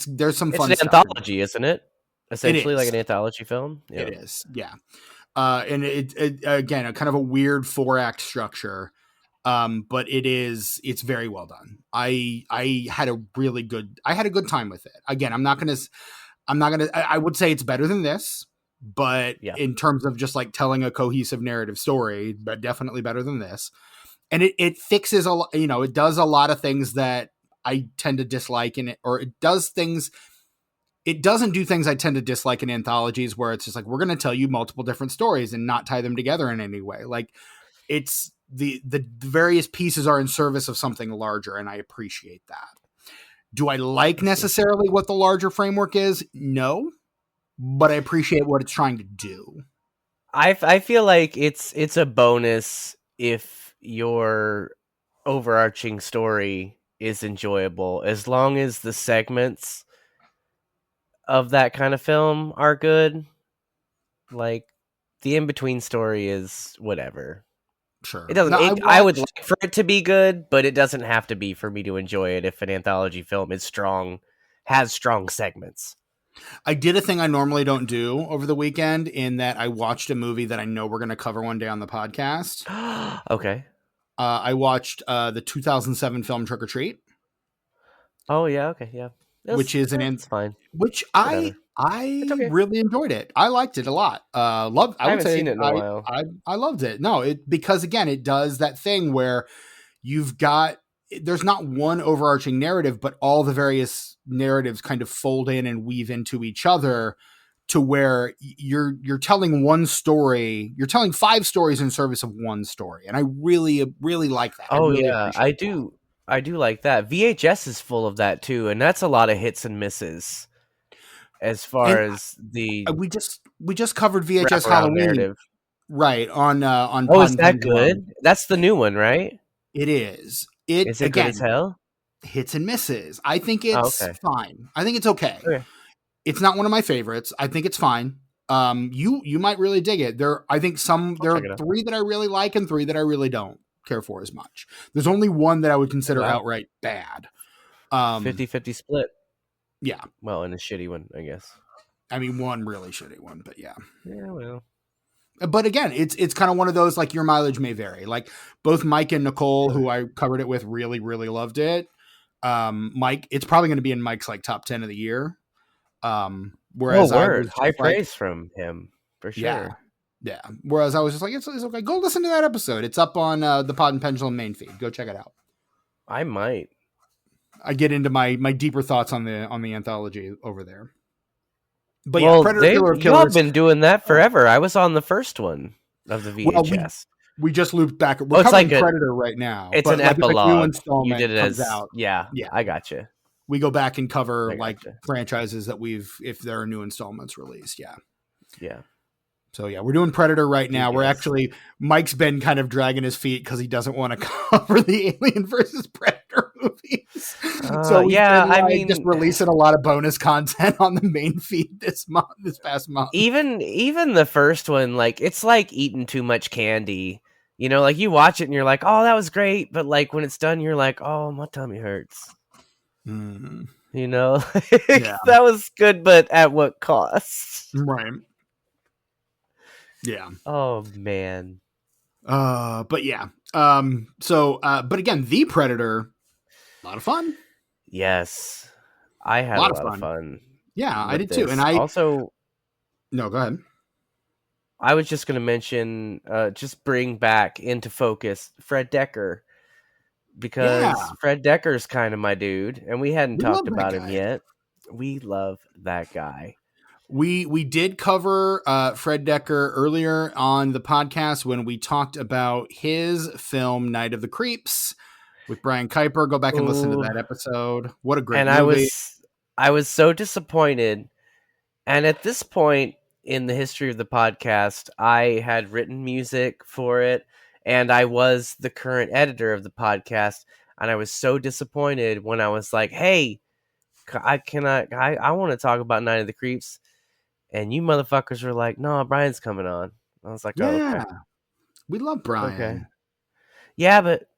there's some It's fun an stuff in it. anthology, isn't it? It Essentially, like is. an anthology film. It Yeah. is. Yeah. And it again, a kind of a weird 4-act structure. But it's very well done. I had a good time with it. Again, I would say it's better than this, but Yeah. in terms of just like telling a cohesive narrative story, but definitely better than this. And it fixes a lot, it does a lot of things that I tend to dislike in it, or it doesn't do things I tend to dislike in anthologies where it's just like, we're going to tell you multiple different stories and not tie them together in any way. Like, it's the various pieces are in service of something larger, and I appreciate that. Do I like necessarily what the larger framework is? No, but I appreciate what it's trying to do. I feel like it's a bonus if your overarching story is enjoyable, as long as the segments of that kind of film are good. Like the in between story is whatever. It Sure. doesn't. Now, I would like for it to be good, but it doesn't have to be for me to enjoy it. If an anthology film is strong, has strong segments. I did a thing I normally don't do over the weekend, in that I watched a movie that I know we're going to cover one day on the podcast. Okay. I watched the 2007 film Trick or Treat, Oh yeah. Okay. Yeah. which is It's fine. which Whatever. It's I okay. really enjoyed it. I liked it a lot. I I would haven't say seen it in a while. I loved it. No, because again, it does that thing where you've got there's not one overarching narrative, but all the various narratives kind of fold in and weave into each other, to where you're telling one story, you're telling 5 stories in service of one story, and I really like that. I Oh really yeah, I appreciate that. do. I do like that. VHS is full of that too, and that's a lot of hits and misses as far And as the we just covered VHS wraparound Halloween, narrative. right, on Oh, Pod is and that Pendulum. good? That's the new one, right? It is. It Is it good as again, hell? hits and misses. I think Oh, it's okay. fine. I think it's okay. Okay. It's not one of my favorites. I think it's fine. You might really dig it. I think I'll there check are it out. 3 that I really like and 3 that I really don't care for as much. There's only one that I would Oh consider wow. outright bad. 50-50 split. Yeah. Well, in a shitty one, I guess. I mean, one really shitty one, but yeah. Yeah, well. But again, it's kind of one of those, like, your mileage may vary. Like, both Mike and Nicole, Sure. who I covered it with, really loved it. Mike, it's probably going to be in Mike's like top 10 of the year. Oh, Whereas I word. was High just like, praise from him for yeah, sure. yeah. Whereas I was just like, it's okay. Go listen to that episode. It's up on the Pod and Pendulum main feed. Go check it out. I might. I get into my deeper thoughts on the anthology over there. But yeah, Well, Predator Killer of y'all Killers. been doing that forever. I was on the first one of the Well, VHS. we just looped back. We're Oh, it's covering like Predator right now, it's an but like if a new epilogue. You did installment it comes as out, yeah. yeah, I got you. we go back and cover I like gotcha. franchises that if there are new installments released. Yeah. Yeah. So yeah, we're doing Predator right now. We're Yes. actually Mike's been kind of dragging his feet because he doesn't want to cover the Alien versus Predator movies. So we've Yeah, been I like just mean, releasing a lot of bonus content on the main feed this past month. even the first one, like it's like eating too much candy. You know, like you watch it and you're like, "Oh, that was great," but like when it's done, you're like, "Oh, my tummy hurts." Mm, You know, yeah, that was good, but at what cost? right. Yeah. Oh man. But yeah. But again, the Predator, a lot of fun. Yes, I A had a lot of lot of fun. fun Yeah, I with did too. And this. Also, no, go ahead. I was just going to mention, just bring back into focus Fred Decker, Yeah, because Fred Decker's kind of my dude, and we hadn't we love talked that about him guy. yet. We love that guy. We did cover Fred Dekker earlier on the podcast when we talked about his film Night of the Creeps with Brian Kuiper. Go back and listen to Ooh, that episode. What a great and movie. I was so disappointed. And at this point in the history of the podcast, I had written music for it, and I was the current editor of the podcast. And I was so disappointed when I was like, "Hey, I want to talk about Night of the Creeps," and you motherfuckers were like, "No, Brian's coming on." I was like, "Oh, Yeah, okay, we love okay, Brian. yeah," but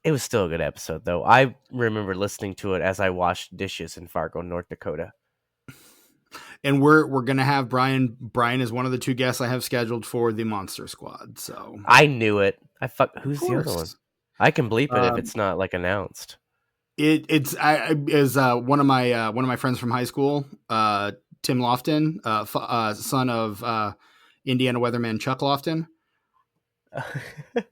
it was still a good episode, though. I remember listening to it as I washed dishes in Fargo, North Dakota. And we're gonna have Brian. Brian is one of the 2 guests I have scheduled for the Monster Squad. So I knew it. of Who's the other one? course, I can bleep it if um, it's not like announced. it's one of my friends from high school, Tim Lofton, son of Indiana weatherman Chuck Lofton.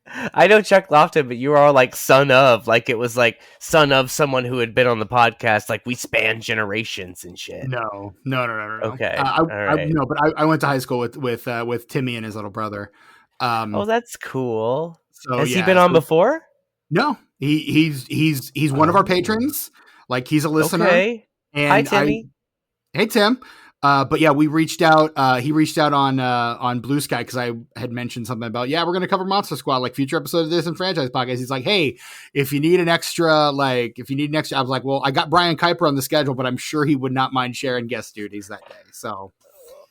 I know Chuck Lofton, but you were all like son of, like it was like son of someone who had been on the podcast, like we span generations and shit. No. Okay, I, all I right. no, but I went to high school with Timmy and his little brother. Oh, that's cool. So Has he yeah, been on so before? no, he's one of our Oh, patrons. Like he's a listener, okay. Hi, and Timmy. hey Tim. But yeah, we reached out. He reached out on Bluesky because I had mentioned something about we're gonna cover Monster Squad, like future episode of this and franchise podcast. He's like, hey, if you need an extra, I was like, well, I got Brian Kuiper on the schedule, but I'm sure he would not mind sharing guest duties that day. So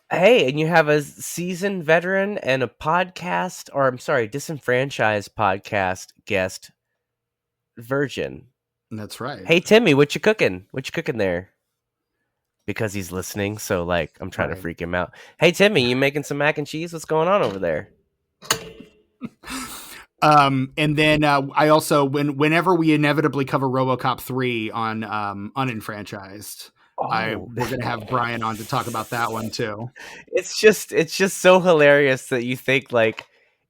Hey, and you have a seasoned veteran and a podcast, or I'm sorry, disenfranchised podcast guest, Virgin. that's right. Hey, Timmy, what you cooking? What you cooking there? Because he's listening, so like I'm trying to Right. freak him out. Hey, Timmy, you making some mac and cheese? What's going on over there? And then I also whenever we inevitably cover RoboCop 3 on Unenfranchised, Oh, we're gonna have Brian on to talk about that one too. it's just so hilarious that you think like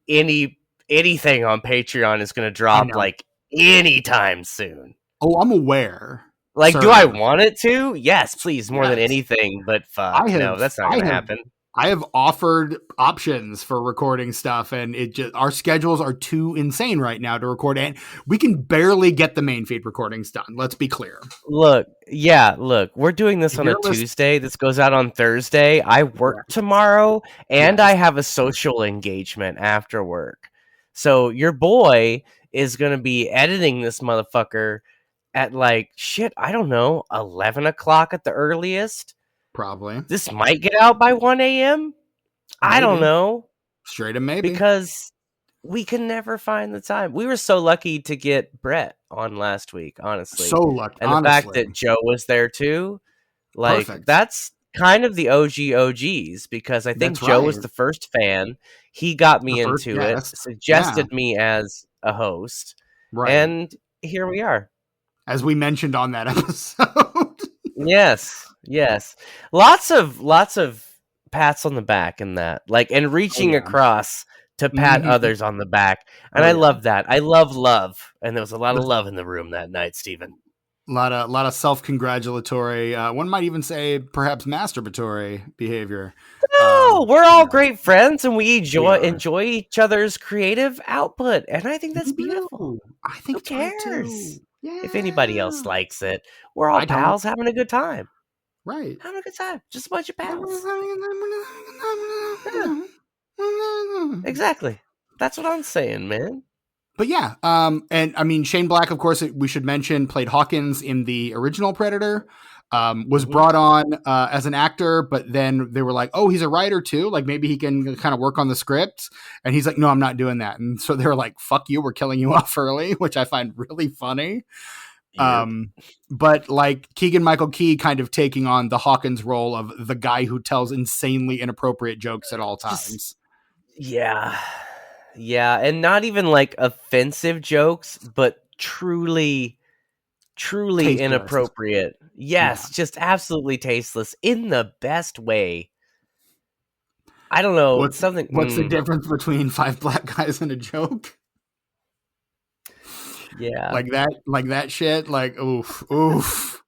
anything on Patreon is going to I drop know. like anytime soon. Oh, I'm aware. Like, do Sir. I want it to? Yes, please, more than Yes. anything. But fuck, no, that's not going to happen. I have offered options for recording stuff, and our schedules are too insane right now to record, and we can barely get the main feed recordings done. Let's be clear. Look, we're doing this on a Tuesday. This goes out on Thursday. I work tomorrow, and I have a social engagement after work. So your boy is going to be editing this motherfucker at like shit. I don't know, 11 o'clock at the earliest. Probably. This might get out by 1 a.m. I don't know. Straight up maybe. Because we can never find the time. We were so lucky to get Brett on last week, honestly. So lucky. And the fact that Joe was there too, like perfect. That's kind of the OGs, because I think Joe was the first fan. He got me into it, suggested me as a host. Right. And here we are. As we mentioned on that episode. Yes. Lots of pats on the back in that. Like, and reaching across to pat others on the back. And I love that. I love. And there was a lot of love in the room that night, Stephen. A lot of self-congratulatory, one might even say perhaps masturbatory behavior. No, we're all great friends, and we enjoy each other's creative output, and I think that's beautiful. I think who cares yeah. if anybody else likes it? We're all pals having a good time. Right. Having a good time. Just a bunch of pals. Exactly. That's what I'm saying, man. But yeah, and I mean, Shane Black, of course, we should mention, played Hawkins in the original Predator, was brought on as an actor, but then they were like, oh, he's a writer too. Like maybe he can kind of work on the script. And he's like, no, I'm not doing that. And so they were like, fuck you, we're killing you off early, which I find really funny. Yep. But like Keegan-Michael Key kind of taking on the Hawkins role of the guy who tells insanely inappropriate jokes at all times. Yeah, and not even like offensive jokes, but truly tasteless. Inappropriate. Yes, just absolutely tasteless in the best way. I don't know. What's the difference between 5 black guys and a joke? Yeah. Like that shit, like oof.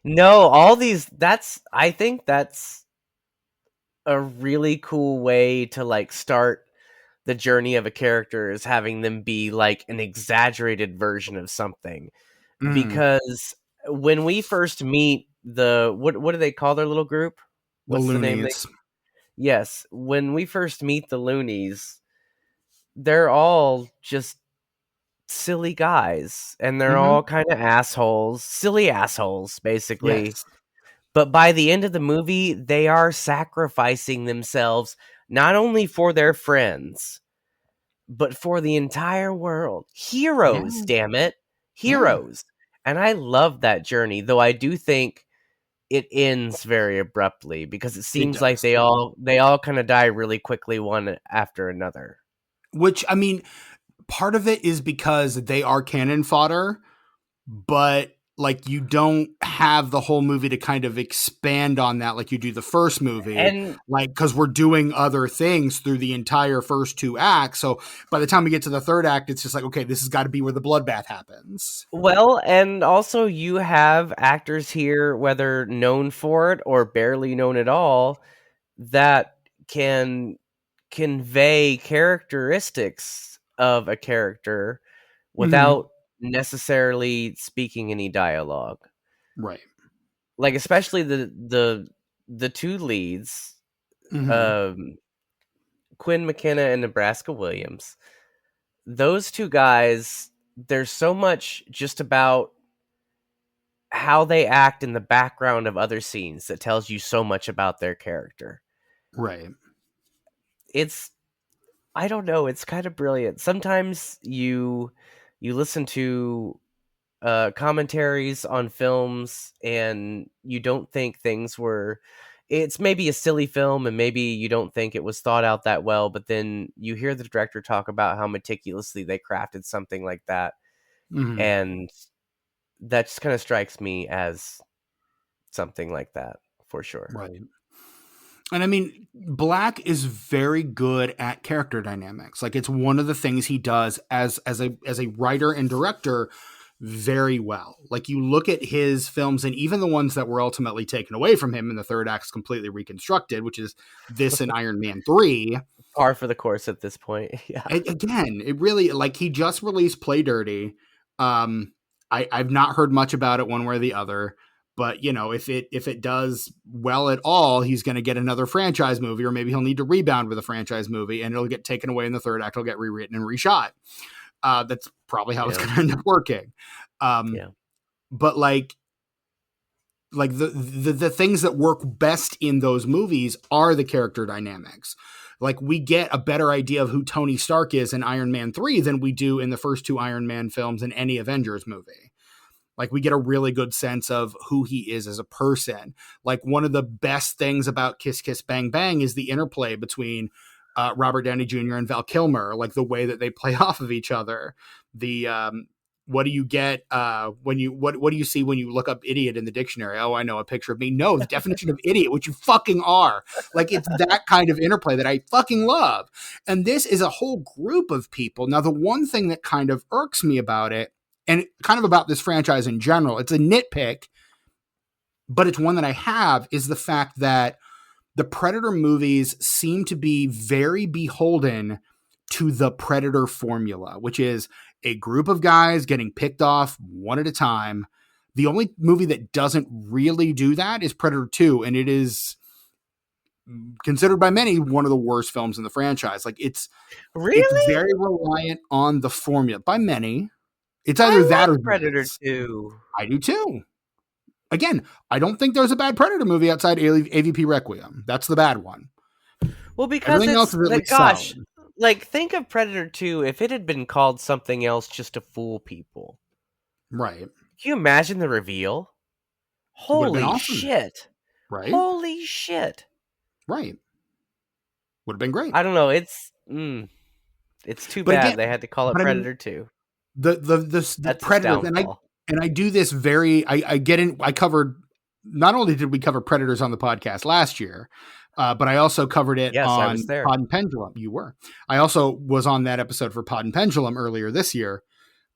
No, all these I think that's a really cool way to like start the journey of a character is having them be like an exaggerated version of something. Mm, Because when we first meet the what do they call their little group? the What's the name they loonies. Yes, when we first meet the loonies, they're all just silly guys and they're Hmm. all kind of assholes, silly assholes basically. Yes. But by the end of the movie, they are sacrificing themselves not only for their friends, but for the entire world. Yeah. Heroes, damn it. Yeah. Heroes. And I love that journey, though I do think it ends very abruptly because it It seems like does. they all kind of die really quickly one after another. Which, I mean, part of it is because they are cannon fodder, but like you don't have the whole movie to kind of expand on that like you do the first movie, And like because we're doing other things through the entire first two acts. So by the time we get to the third act, it's just like, okay, this has got to be where the bloodbath happens. well, and also you have actors here, whether known for it or barely known at all, that can convey characteristics of a character Mm-hmm. without necessarily speaking any dialogue. Right. Like especially the two leads, Mm-hmm. um, Quinn McKenna and Nebraska Williams. Those two guys, there's so much just about how they act in the background of other scenes that tells you so much about their character. Right. It's I don't know, it's kind of brilliant. Sometimes you listen to commentaries on films and you don't think things were it's maybe a silly film and maybe you don't think it was thought out that well, but then you hear the director talk about how meticulously they crafted something like that, Mm-hmm. and that just kind of strikes me as something like that for sure. Right. And I mean, Black is very good at character dynamics. Like it's one of the things he does as a writer and director very well. Like you look at his films and even the ones that were ultimately taken away from him in the third act is completely reconstructed, which is this and Iron Man 3. Par for the course at this point. Yeah. Again, it really like he just released Play Dirty. I've not heard much about it one way or the other. But you know, if it does well at all, he's going to get another franchise movie, or maybe he'll need to rebound with a franchise movie, and it'll get taken away in the third act. It'll get rewritten and reshot. That's probably how it's Yeah. going to end up working. Um, Yeah. but like the things that work best in those movies are the character dynamics. Like we get a better idea of who Tony Stark is in Iron Man 3 than we do in the first two Iron Man films in any Avengers movie. Like we get a really good sense of who he is as a person. Like one of the best things about Kiss Kiss Bang Bang is the interplay between Robert Downey Jr. and Val Kilmer, like the way that they play off of each other. The what do you get when you what do you see when you look up idiot in the dictionary? Oh, I know, a picture of me. No, the definition of idiot, which you fucking are. Like it's that kind of interplay that I fucking love. And this is a whole group of people. Now, the one thing that kind of irks me about it, and kind of about this franchise in general, it's a nitpick, but it's one that I have, is the fact that the Predator movies seem to be very beholden to the Predator formula, which is a group of guys getting picked off one at a time. The only movie that doesn't really do that is Predator 2, and it is considered by many one of the worst films in the franchise. Like it's Really? very reliant on the formula by many. It's either I that like or Predator this. 2. I do too. Again, I don't think there's a bad Predator movie outside AVP Requiem. That's the bad one. Well, because Everything else it's is at like, least gosh, solid. like think of Predator 2 if it had been called something else just to fool people. Right. Can you imagine the reveal? Would have been Holy awesome. shit. Right? Holy shit. Right. Would have been great. I don't know, it's too But bad again, they had to call it but I mean, Predator 2. the That's its Predators, downfall. and I do this very, I get in, I covered, not only did we cover Predators on the podcast last year, but I also covered it Yes, I was on there. Pod and Pendulum. You were. I also was on that episode for Pod and Pendulum earlier this year.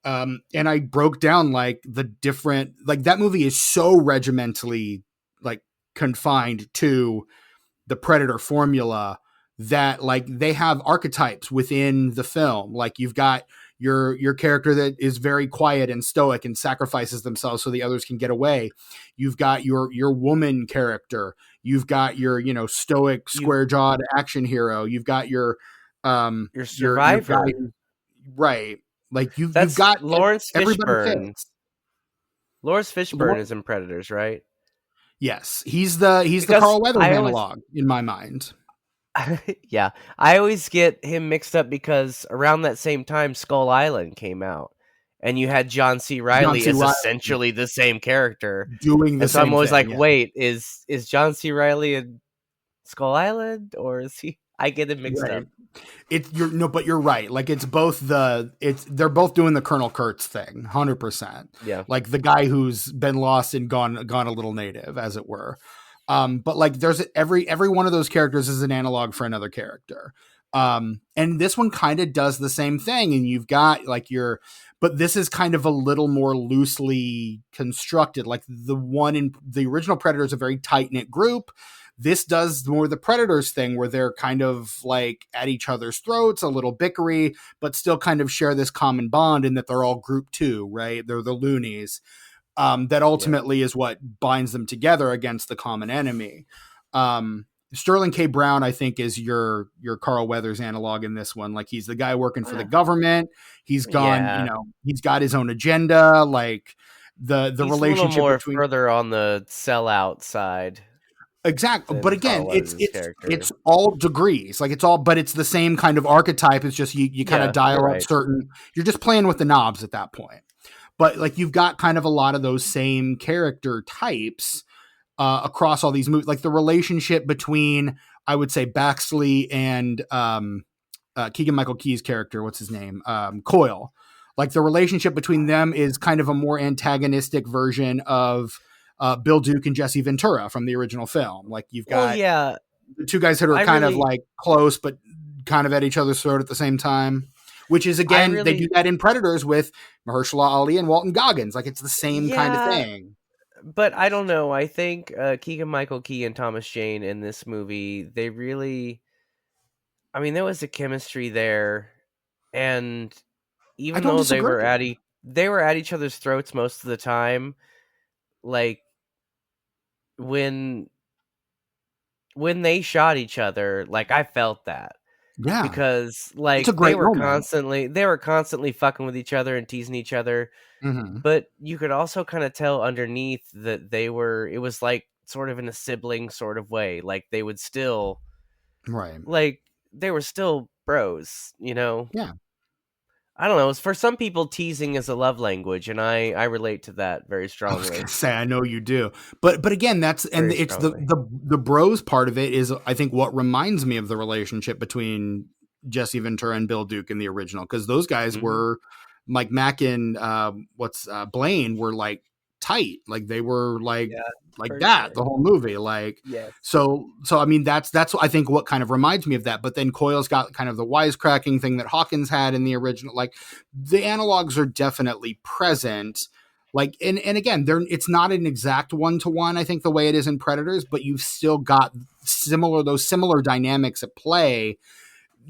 And I broke down like the different, like that movie is so regimentally like confined to the Predator formula, that like they have archetypes within the film. Like you've got your character that is very quiet and stoic and sacrifices themselves so the others can get away. You've got your woman character. You've got your, you know, stoic, You square jawed action hero. You've got your your guy survivor. right. Like you've That's got Lawrence everybody Fishburne. fits. Lawrence Fishburne is in Predators, right? Yes, he's the Because Carl Weathers I always analog in my mind. yeah, I always get him mixed up because around that same time Skull Island came out and you had John C. John Riley C. as Reilly essentially the same character. doing the And so I'm same always thing. like, Yeah. wait, is John C. Riley in Skull Island or is he I get him mixed Right. up. But you're right. Like they're both doing the Colonel Kurtz thing, 100%. Yeah. Like the guy who's been lost and gone a little native, as it were. But like there's every one of those characters is an analog for another character. And this one kind of does the same thing. And you've got like but this is kind of a little more loosely constructed. Like the one in the original Predator is a very tight knit group. This does more the Predators thing where they're kind of like at each other's throats, a little bickery, but still kind of share this common bond in that they're all group two, right? They're the loonies. That Yeah. ultimately is what binds them together against the common enemy. Sterling K. Brown, I think, is your Carl Weathers analog in this one. Like he's the guy working for the government. He's gone, you Yeah. know, he's got his own agenda. Like the He's a little relationship more between further on the sellout side exactly, but than Carl again, Weathers' character. it's all degrees. Like it's all, but it's the same kind of archetype. It's just you kind of Yeah, you're dial up right. certain. You're just playing with the knobs at that point. But like you've got kind of a lot of those same character types across all these movies. Like the relationship between, I would say, Baxley and Keegan Michael Key's character. What's his name? Coyle. Like the relationship between them is kind of a more antagonistic version of Bill Duke and Jesse Ventura from the original film. Like you've Well, got yeah, the two guys that are I kind of really like close, but kind of at each other's throat at the same time. Which is I again, they do really that in Predators with Mahershala Ali and Walton Goggins. Like it's the same kind of yeah, thing. but I don't know. I think Keegan Michael Key and Thomas Jane in this movie, they really I mean, there was a chemistry there, and I even don't though disagree. they were at each other's throats most of the time, like when they shot each other, like I felt that Yeah, because it's a like great moment. they were constantly fucking with each other and teasing each other, Mm-hmm. but you could also kind of tell underneath that it was like sort of in a sibling sort of way, like they would still Right. like they were still bros, you know. Yeah. I don't know. For some people, teasing is a love language, and I relate to that very I was gonna strongly. say I know you do, but again, that's and Very it's strongly. the bros part of it is I think what reminds me of the relationship between Jesse Ventura and Bill Duke in the original because those guys Hmm. were like Mac and Blaine were like tight, like they were Yeah, like for that sure. the whole movie, like Yes. so I mean that's I think what kind of reminds me of that. But then Coyle's got kind of the wisecracking thing that Hawkins had in the original, like the analogs are definitely present like and again they're it's not an exact one-to-one I think the way it is in Predators, but you've still got similar dynamics at play.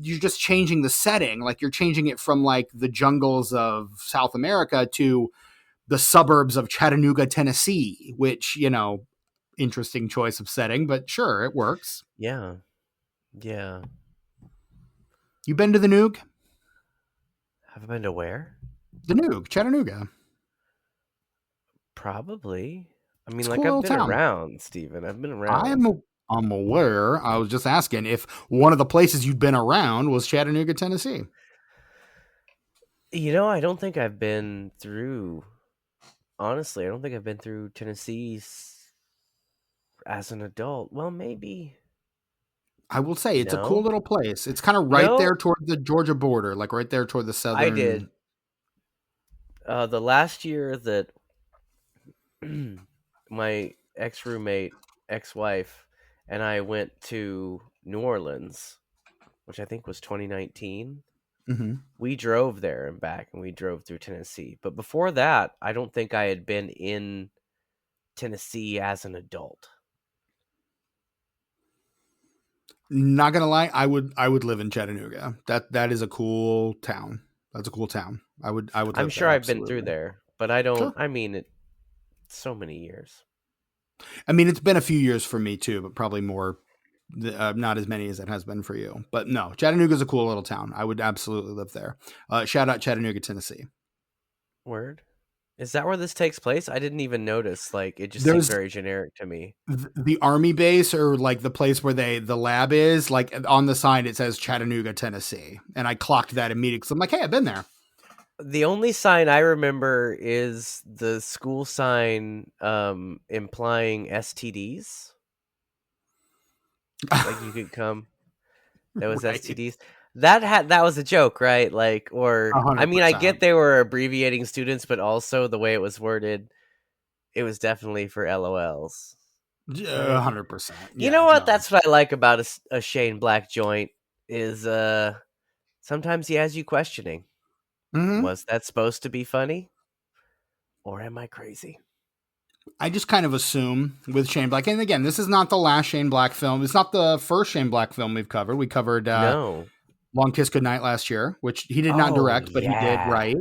You're just changing the setting, like you're changing it from like the jungles of South America to the suburbs of Chattanooga, Tennessee, which, you know, interesting choice of setting, but sure, it works. Yeah. Yeah. You been to the Noog? Have I been to where? The Noog, Chattanooga. Probably. I mean, It's a like cool I've little been town. around, Steven. I've been I'm around. I'm aware. I was just asking if one of the places you'd been around was Chattanooga, Tennessee. You know, I don't think I've been through. Honestly, I don't think I've been through Tennessee as an adult. Well, maybe. I will say it's a cool No. little place. It's kind of You right know, there toward the Georgia border, like right there toward the I did. southern. The last year that my ex roommate, ex wife, and I went to New Orleans, which I think was 2019. Mhm. We drove there and back, and we drove through Tennessee. But before that, I don't think I had been in Tennessee as an adult. Not gonna lie, I would live in Chattanooga. That is a cool town. That's a cool town. I would I'm live sure there I've been through absolutely. there, but I don't. Sure. I mean, so many years. I mean, it's been a few years for me too, but probably more, not as many as it has been for you. But no, Chattanooga's a cool little town. I would absolutely live there. Shout out Chattanooga, Tennessee. Word. Is that where this takes place? I didn't even notice. Like, it just seemed There's very generic to me. the army base, or like the place where the lab is, like on the sign it says Chattanooga, Tennessee, and I clocked that immediately because I'm like, hey, I've been there. The only sign I remember is the school sign implying STDs. Like you could come. That was Right, STDs. That was a joke, right? Like, or I hundred mean, I percent, get they were abbreviating students, but also the way it was worded, it was definitely for LOLs, right? 100%. You Yeah, know what? no. That's what I like about a Shane Black joint is sometimes he has you questioning. Hmm. Was that supposed to be funny? Or am I crazy? I just kind of assume with Shane Black, and again, this is not the last Shane Black film. It's not the first Shane Black film we've covered. We covered No. Long Kiss Goodnight last year, which he did not Oh direct, but he did yeah. write.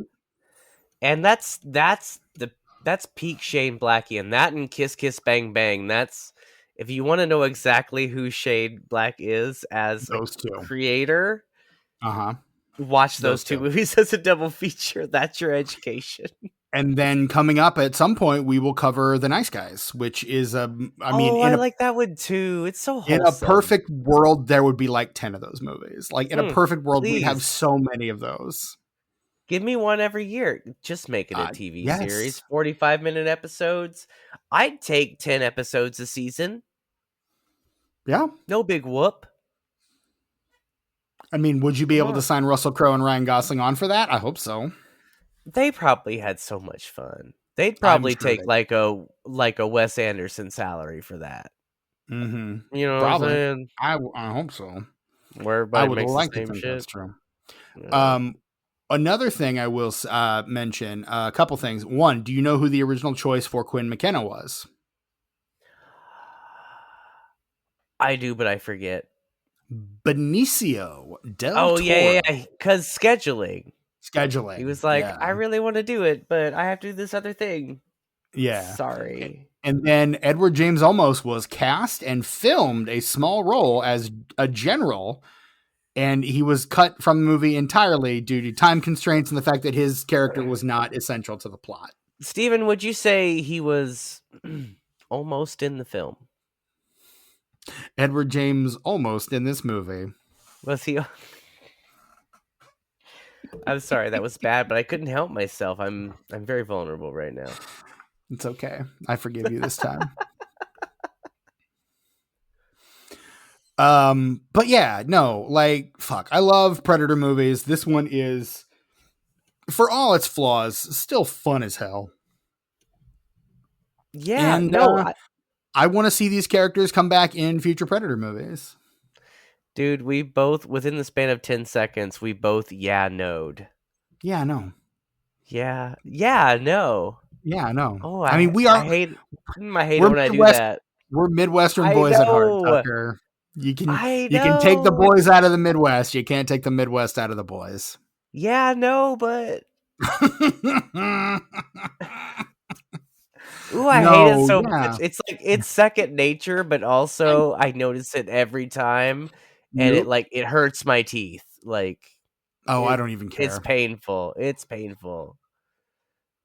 And that's peak Shane Blackian. That and Kiss Kiss Bang Bang. That's if you want to know exactly who Shane Black is as a Those two. creator, Uh huh. watch those Those two two. movies as a double feature. That's your education. And then coming up at some point, we will cover The Nice Guys, which is I mean, Oh, I like that one too. It's so in a wholesome. perfect world, there would be like 10 of those movies. Like in a Mm, perfect world, we'd have please so many of those. give me one every year. Just make it a TV series. Yes. 45-minute episodes. I'd take 10 episodes a season. Yeah. No big whoop. I mean, would you be Come able to on. sign Russell Crowe and Ryan Gosling on for that? I hope so. They probably had so much fun. They'd I'm probably sure take they. like a Wes Anderson salary for that. Mm-hmm. You know what I'm Probably. saying? I hope so. Where I everybody would makes the like to same think that's shit. true. Yeah. Um, Another thing I will mention, a couple things. One, do you know who the original choice for Quinn McKenna was? I do, but I forget. Benicio del Oh yeah, Toro. yeah. Because scheduling. He Scheduling. was like, Yeah. I really want to do it, but I have to do this other thing. Yeah. Sorry. And then Edward James Olmos was cast and filmed a small role as a general, and he was cut from the movie entirely due to time constraints and the fact that his character was not essential to the plot. Steven, would you say he was almost in the film? Edward James almost in this movie. Was he? I'm sorry, that was bad, but I couldn't help myself. I'm very vulnerable right now. It's okay. I forgive you this time. But yeah, no, like fuck. I love Predator movies. This one is, for all its flaws, still fun as hell. Yeah, And no, I want to see these characters come back in future Predator movies. dude, we both within the span of 10 seconds, we both knowed. Yeah, I know. Yeah, no. Yeah, I know. Oh, I mean, I hate I hate it we're when I do Midwest that. we're Midwestern I boys at heart, know. Tucker. You can I you can take the know. boys out of the Midwest. You can't take the Midwest out of the boys. Yeah, no, but ooh, I hate it No, so yeah. much. It's like it's second nature, but also I notice it every time and Nope. it hurts my teeth. Like Oh, I it don't even it's care. painful. It's painful.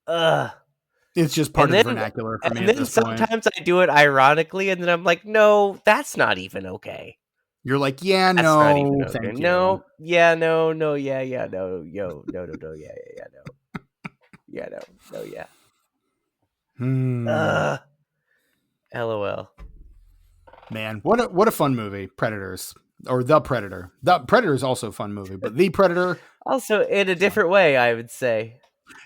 Ugh. It's just part And of the then vernacular for me at this point. sometimes I do it ironically and then I'm like, "No, that's not even okay. You're like, yeah, That's not even no, okay. thank you. No, yeah, no, no, yeah, yeah, no, yo, no, no, no, yeah, yeah, yeah, no. Yeah, no, no, yeah. Hmm. Ugh. LOL. Man, what a fun movie, Predators, or The Predator. The Predator is also a fun movie, but The Predator, Also, in a fun. different way, I would say.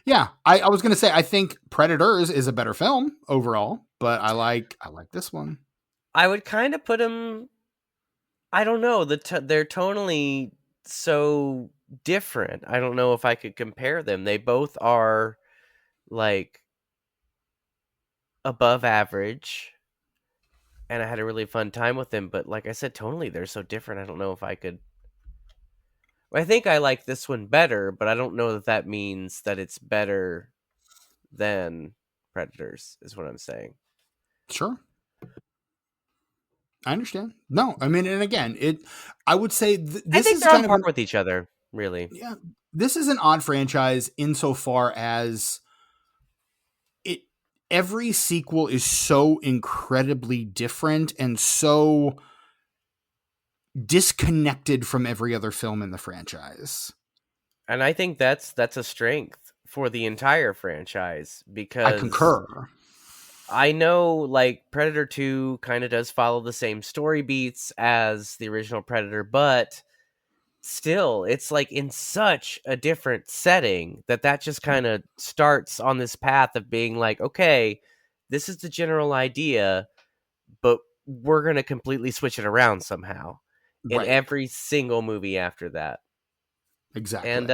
Yeah, I was gonna say I think Predators is a better film overall, but I like this one. I would kind of put them. I don't know. They're tonally so different. I don't know if I could compare them. They both are like above average. and I had a really fun time with them. But like I said, tonally they're so different. I don't know if I could. I think I like this one better, but I don't know that that means that it's better than Predators. Is what I'm saying. Sure. I understand. No, I mean, and again, I would say I this think is they're on kind of par an, with each other, really. yeah, this is an odd franchise insofar as it, every sequel is so incredibly different and so disconnected from every other film in the franchise. And I think that's a strength for the entire franchise I because concur. I know like Predator 2 kind of does follow the same story beats as the original Predator, but still it's like in such a different setting that just kind of starts on this path of being like, okay, this is the general idea, but we're going to completely switch it around somehow in Right. every single movie after that. Exactly. And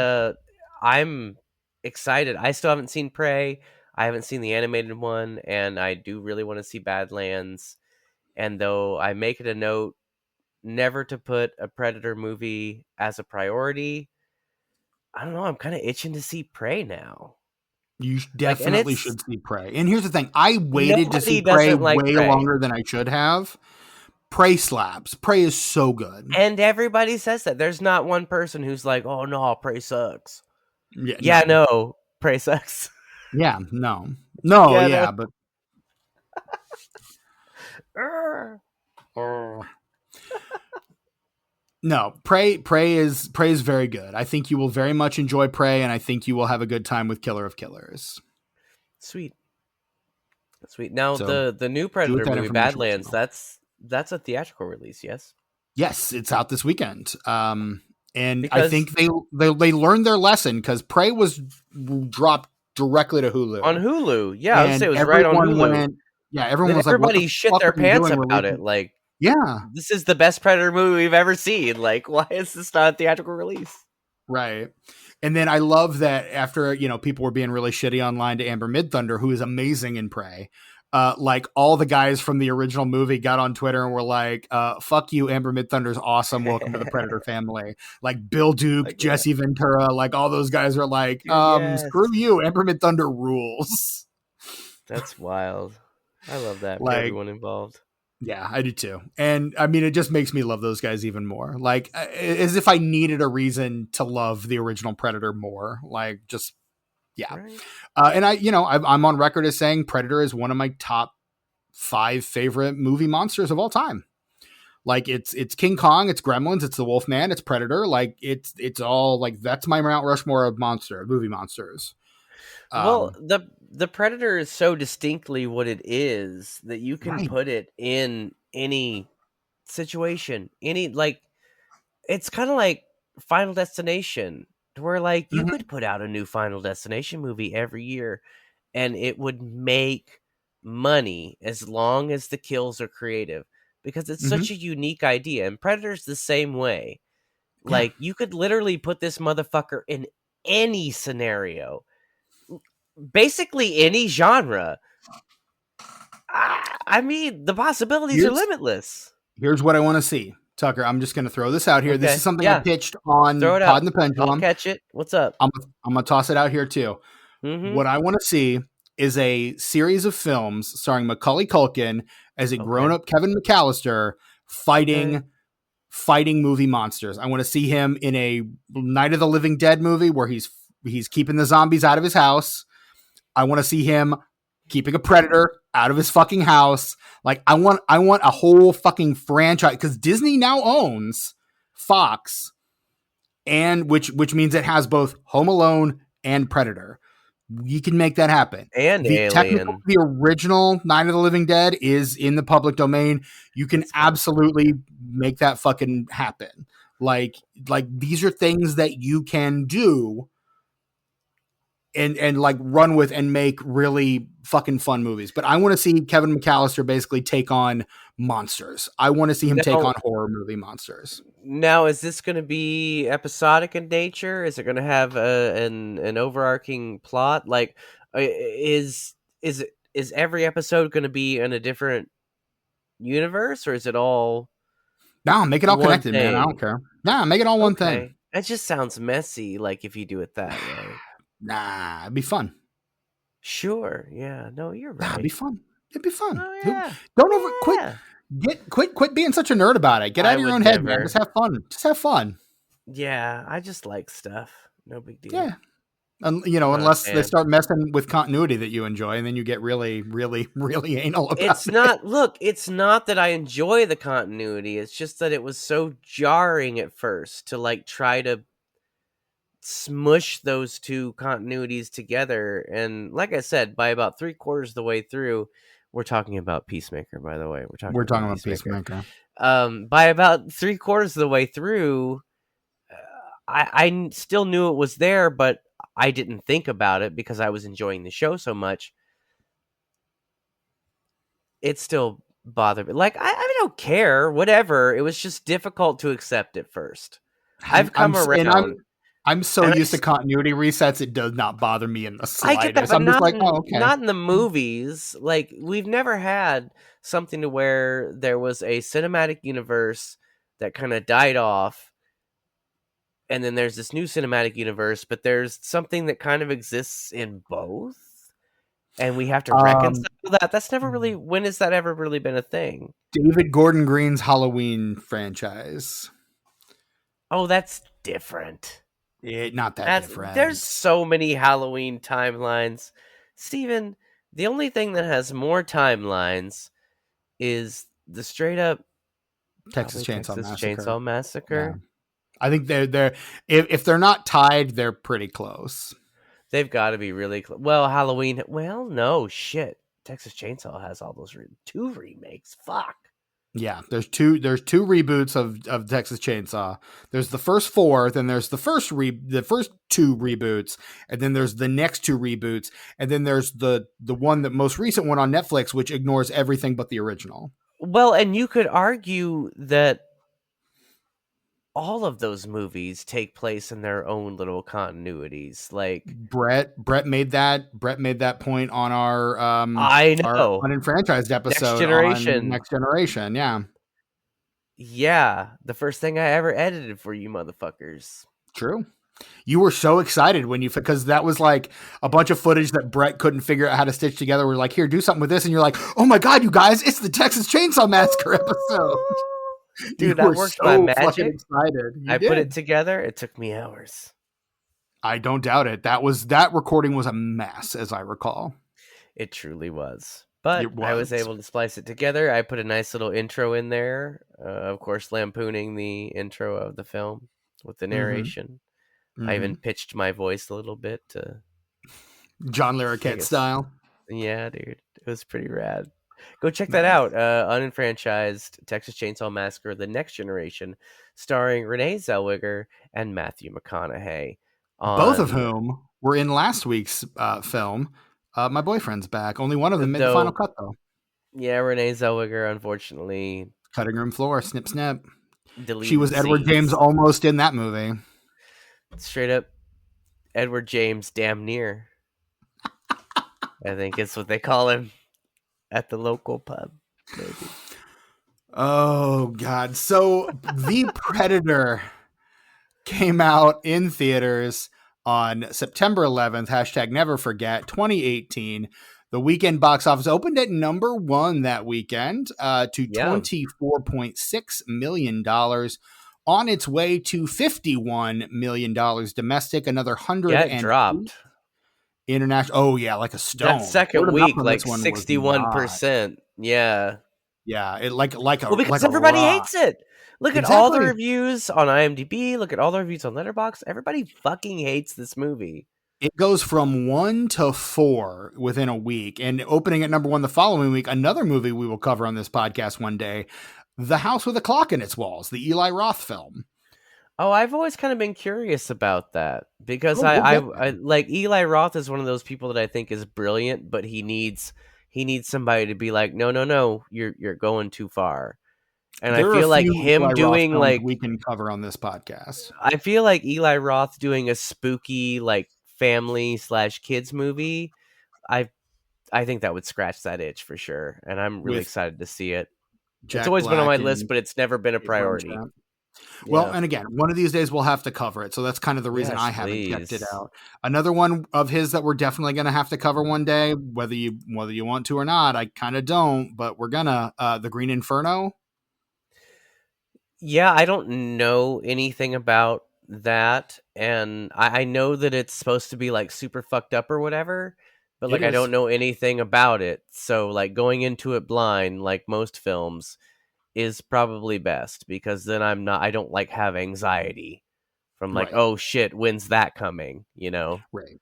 I'm excited. I still haven't seen Prey. I haven't seen the animated one, and I do really want to see Badlands. And though I make it a note never to put a Predator movie as a priority, I don't know. I'm kind of itching to see Prey now. You Like, and definitely it's should see Prey. And here's the thing: I waited to see nobody Prey doesn't like way Prey, longer than I should have. Prey slaps. Prey is so good. and everybody says that. There's not one person who's like, "Oh no, Prey sucks." Yeah, Yeah, no. no, Prey sucks. Yeah, no. No, Yeah, no. yeah, but no. Prey is very good. I think you will very much enjoy Prey, and I think you will have a good time with Killer of Killers. Sweet. Sweet. Now So the new do with Predator that movie, information what you Badlands, will. that's a theatrical release, yes? Yes, it's out this weekend. And I Because think they learned their lesson because Prey was dropped directly to on Hulu, Hulu, yeah, I would say and it was right on everyone Hulu. went. Yeah, everyone Then was like, "What the everybody shit fuck their are you pants doing about it. releasing?" Like, Yeah, this is the best Predator movie we've ever seen. Like, why is this not a theatrical release? right. And then I love that after people were being really shitty online to Amber Midthunder, who is amazing in Prey. Like all the guys from the original movie got on Twitter and were like, fuck you, Amber Midthunder's awesome. Welcome to the Predator family. Like Bill Duke, Like, yeah. Jesse Ventura, like all those guys are like, Dude, yes. screw you, Amber Midthunder rules. That's wild. I love that for Like, everyone involved. yeah, I do too. And I mean, it just makes me love those guys even more. Like, as if I needed a reason to love the original Predator more. Like, just, yeah. Right. And I'm on record as saying Predator is one of my top 5 favorite movie monsters of all time. Like it's King Kong, it's Gremlins, it's the Wolfman, it's Predator. Like it's all like that's my Mount Rushmore of movie monsters. Well, Um, the Predator is so distinctly what it is that you can right. put it in any situation. Any like it's kind of like Final Destination, to where like you Mm-hmm. could put out a new Final Destination movie every year and it would make money as long as the kills are creative because it's Mm-hmm. such a unique idea. And Predator's the same way. Yeah. Like you could literally put this motherfucker in any scenario, basically any genre. I mean, the possibilities are Here's limitless. here's what I want to see. Tucker, I'm just going to throw this out here. This is Okay, something I yeah, pitched throw on it Pod out. and the I'll Pendulum. catch it. What's up? I'm going to toss it out here too. Mm-hmm. What I want to see is a series of films starring Macaulay Culkin as a Okay. grown-up Kevin McAllister Okay. fighting movie monsters. I want to see him in a Night of the Living Dead movie where he's keeping the zombies out of his house. I want to see him keeping a predator out of his fucking house. Like I want a whole fucking franchise because Disney now owns Fox, and which means it has both Home Alone and Predator. We can make that happen. And Alien. The original Night of the Living Dead is in the public domain. You can That's fine. absolutely make that fucking happen. Like these are things that you can do and like run with and make really fucking fun movies. But I want to see Kevin McAllister basically take on monsters. I want to see him take Now, on horror movie monsters. now, is this going to be episodic in nature? Is it going to have an overarching plot? Like, is every episode going to be in a different universe, or is it all No, make it all one connected, man. I don't thing? care. Nah, make it all one thing. Okay. That just sounds messy, like, if you do it that way. Nah, it'd be fun. Sure. Yeah. No, you're Nah, it'd be right. fun. It'd be fun. Oh, yeah. Don't over quit. Yeah. Quit being such a nerd about it. Get out I of your would own head, man. never. Just have fun. Just have fun. Yeah. I just like stuff. No big deal. Yeah. I'm not a Unless they fan. start messing with continuity that you enjoy, and then you get really, really, really anal about It's it. not, look, it's not that I enjoy the continuity. It's just that it was so jarring at first to like try to smush those two continuities together. And like I said, by about 3/4 of the way through, we're talking about Peacemaker, by the way. We're talking We're talking about about Peacemaker. Peacemaker. By about 3/4 of the way through, I still knew it was there, but I didn't think about it because I was enjoying the show so much. It still bothered me. Like, I don't care, whatever. It was just difficult to accept at first. I've come around. I'm so And used to continuity resets, it does not bother me in the I get that, slightest. but I'm just like, oh, okay. not in the movies. Like, we've never had something to where there was a cinematic universe that kind of died off, and then there's this new cinematic universe, but there's something that kind of exists in both, and we have to reconcile that. That's never really. When has that ever really been a thing? David Gordon Green's Halloween franchise. Oh, that's different. Not that different. There's so many Halloween timelines. Steven, the only thing that has more timelines is the straight up Texas Chainsaw Massacre. Yeah. I think they're if they're not tied, they're pretty close. They've got to be really close. Well, Halloween. Well, no shit. Texas Chainsaw has all those 2 remakes. Fuck. Yeah, there's two reboots of Texas Chainsaw. There's the first 4, then there's the first 2 reboots, and then there's the next 2 reboots, and then there's the most recent one on Netflix, which ignores everything but the original. Well, and you could argue that all of those movies take place in their own little continuities. Like, Brett made that point on our I know, our unenfranchised episode on Next Generation. Yeah, the first thing I ever edited for you motherfuckers. True. You were so excited when because that was like a bunch of footage that Brett couldn't figure out how to stitch together. We're like, here, do something with this, and you're like, oh my god, you guys, it's the Texas Chainsaw Massacre episode. Dude, that worked so my magic. Excited. I put it together. It took me hours. I don't doubt it. That recording was a mess, as I recall. It truly was. But I was able to splice it together. I put a nice little intro in there, of course, lampooning the intro of the film with the narration. I even pitched my voice a little bit to John Larroquette style. Yeah, dude. It was pretty rad. Go check that out. Unenfranchised Texas Chainsaw Massacre: The Next Generation, starring Renee Zellweger and Matthew McConaughey. Both of whom were in last week's film. My Boyfriend's Back. Only one of them made the final cut, though. Yeah, Renee Zellweger, unfortunately. Cutting room floor, snip, snap. Deleted she was Edward James almost in that movie. Straight up Edward James damn near. I think it's what they call him at the local pub. Maybe. Oh, God. So The Predator came out in theaters on September 11th, hashtag never forget, 2018. The weekend box office opened at number 1 that weekend to $24.6 million. On its way to $51 million domestic, another 100 it dropped. International. Oh, yeah, like a stone. That second week, like 61%. Yeah. Yeah, it like because like everybody hates it. Look at all the reviews on IMDb. Look at all the reviews on Letterboxd. Everybody fucking hates this movie. It goes from 1 to 4 within a week, and opening at number 1 the following week, another movie we will cover on this podcast one day, The House with a Clock in Its Walls, the Eli Roth film. Oh, I've always kind of been curious about that because I like Eli Roth is one of those people that I think is brilliant, but he needs somebody to be like, no, you're going too far. And I feel like him Eli doing Roth like we can cover on this podcast. I feel like Eli Roth doing a spooky like family/kids movie. I think that would scratch that itch for sure, and I'm really excited to see it. It's Jack always been on Black my list, and but it's never been a Kate priority. Blanchett. Well, Yeah. and again, one of these days we'll have to cover it. So that's kind of the reason Yes, I haven't checked it please. out. Another one of his that we're definitely going to have to cover one day, whether you want to or not. I kind of don't, but we're gonna The Green Inferno. Yeah, I don't know anything about that, and I know that it's supposed to be like super fucked up or whatever, but It like I is. don't know anything about it. So like going into it blind, like most films, is probably best because then I don't like have anxiety from like, Right. oh shit, when's that coming? You know? Right.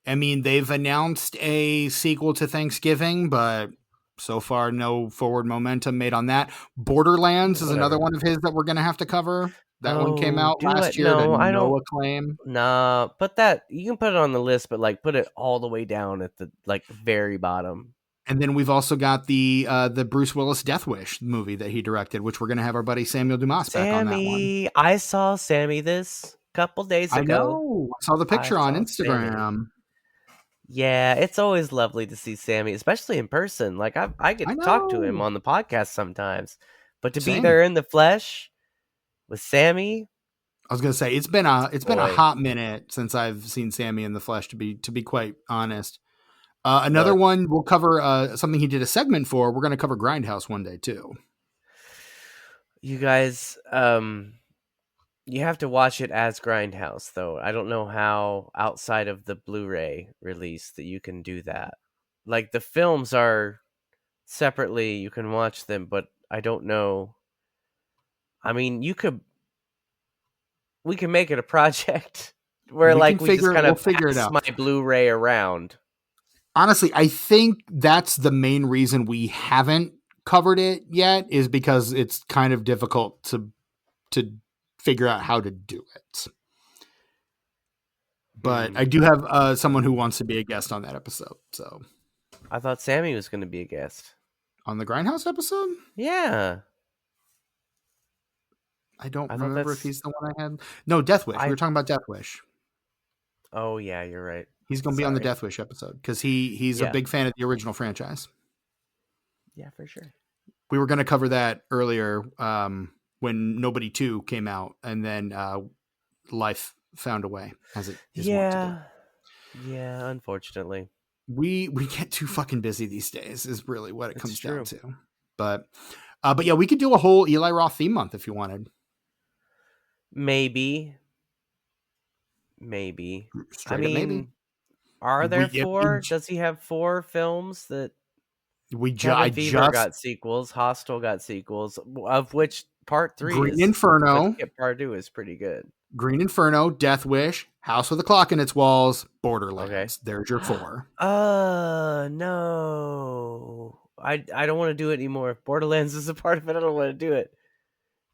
I mean, they've announced a sequel to Thanksgiving, but so far no forward momentum made on that. Borderlands is another Whatever. one of his that we're going to have to cover. That one came Oh, out do last it. year to No, I no don't. acclaim. Nah, put that. You can put it on the list, but like put it all the way down at the like very bottom. And then we've also got the Bruce Willis Death Wish movie that he directed, which we're going to have our buddy Samuel Dumas back on that one. Sammy, I saw Sammy this couple days I ago. know. I saw the I picture on saw Sammy. Instagram. Yeah, it's always lovely to see Sammy, especially in person. Like I get I to talk to him know. on the podcast sometimes, but to be Same. there in the flesh with Sammy, I was going to say it's been a boy, hot minute since I've seen Sammy in the flesh. To be quite honest. Another look, one we'll cover something he did a segment for. We're going to cover Grindhouse one day too. you guys, you have to watch it as Grindhouse, though. I don't know how outside of the Blu-ray release that you can do that. Like the films are separately, you can watch them, but I don't know. I mean, we can make it a project where like we just kind We'll of figure it pass out. my Blu-ray around. Honestly, I think that's the main reason we haven't covered it yet is because it's kind of difficult to figure out how to do it. But I do have someone who wants to be a guest on that episode. So I thought Sammy was going to be a guest. on the Grindhouse episode, Yeah. I don't I thought remember if that's he's the one I had. No, Death Wish. We I were talking about Death Wish. Oh yeah, you're right. He's going to be on the Sorry. Death Wish episode because he's a Yeah. big fan of the original franchise. Yeah, for sure. We were going to cover that earlier when Nobody 2 came out, and then life found a way, as it is wont to do. Yeah, unfortunately. We get too fucking busy these days is really what it It's comes true. down to. But yeah, we could do a whole Eli Roth theme month if you wanted. Maybe. Straight I up maybe. mean, are there We, four? Does he have 4 films that we Cabin Fever got sequels, Hostel got sequels, of which part 3 Green is Inferno, let's get part 2 is pretty good. Green Inferno, Death Wish, House with a Clock in Its Walls, Borderlands. Okay. There's your 4. No. I don't want to do it anymore. If Borderlands is a part of it, I don't want to do it.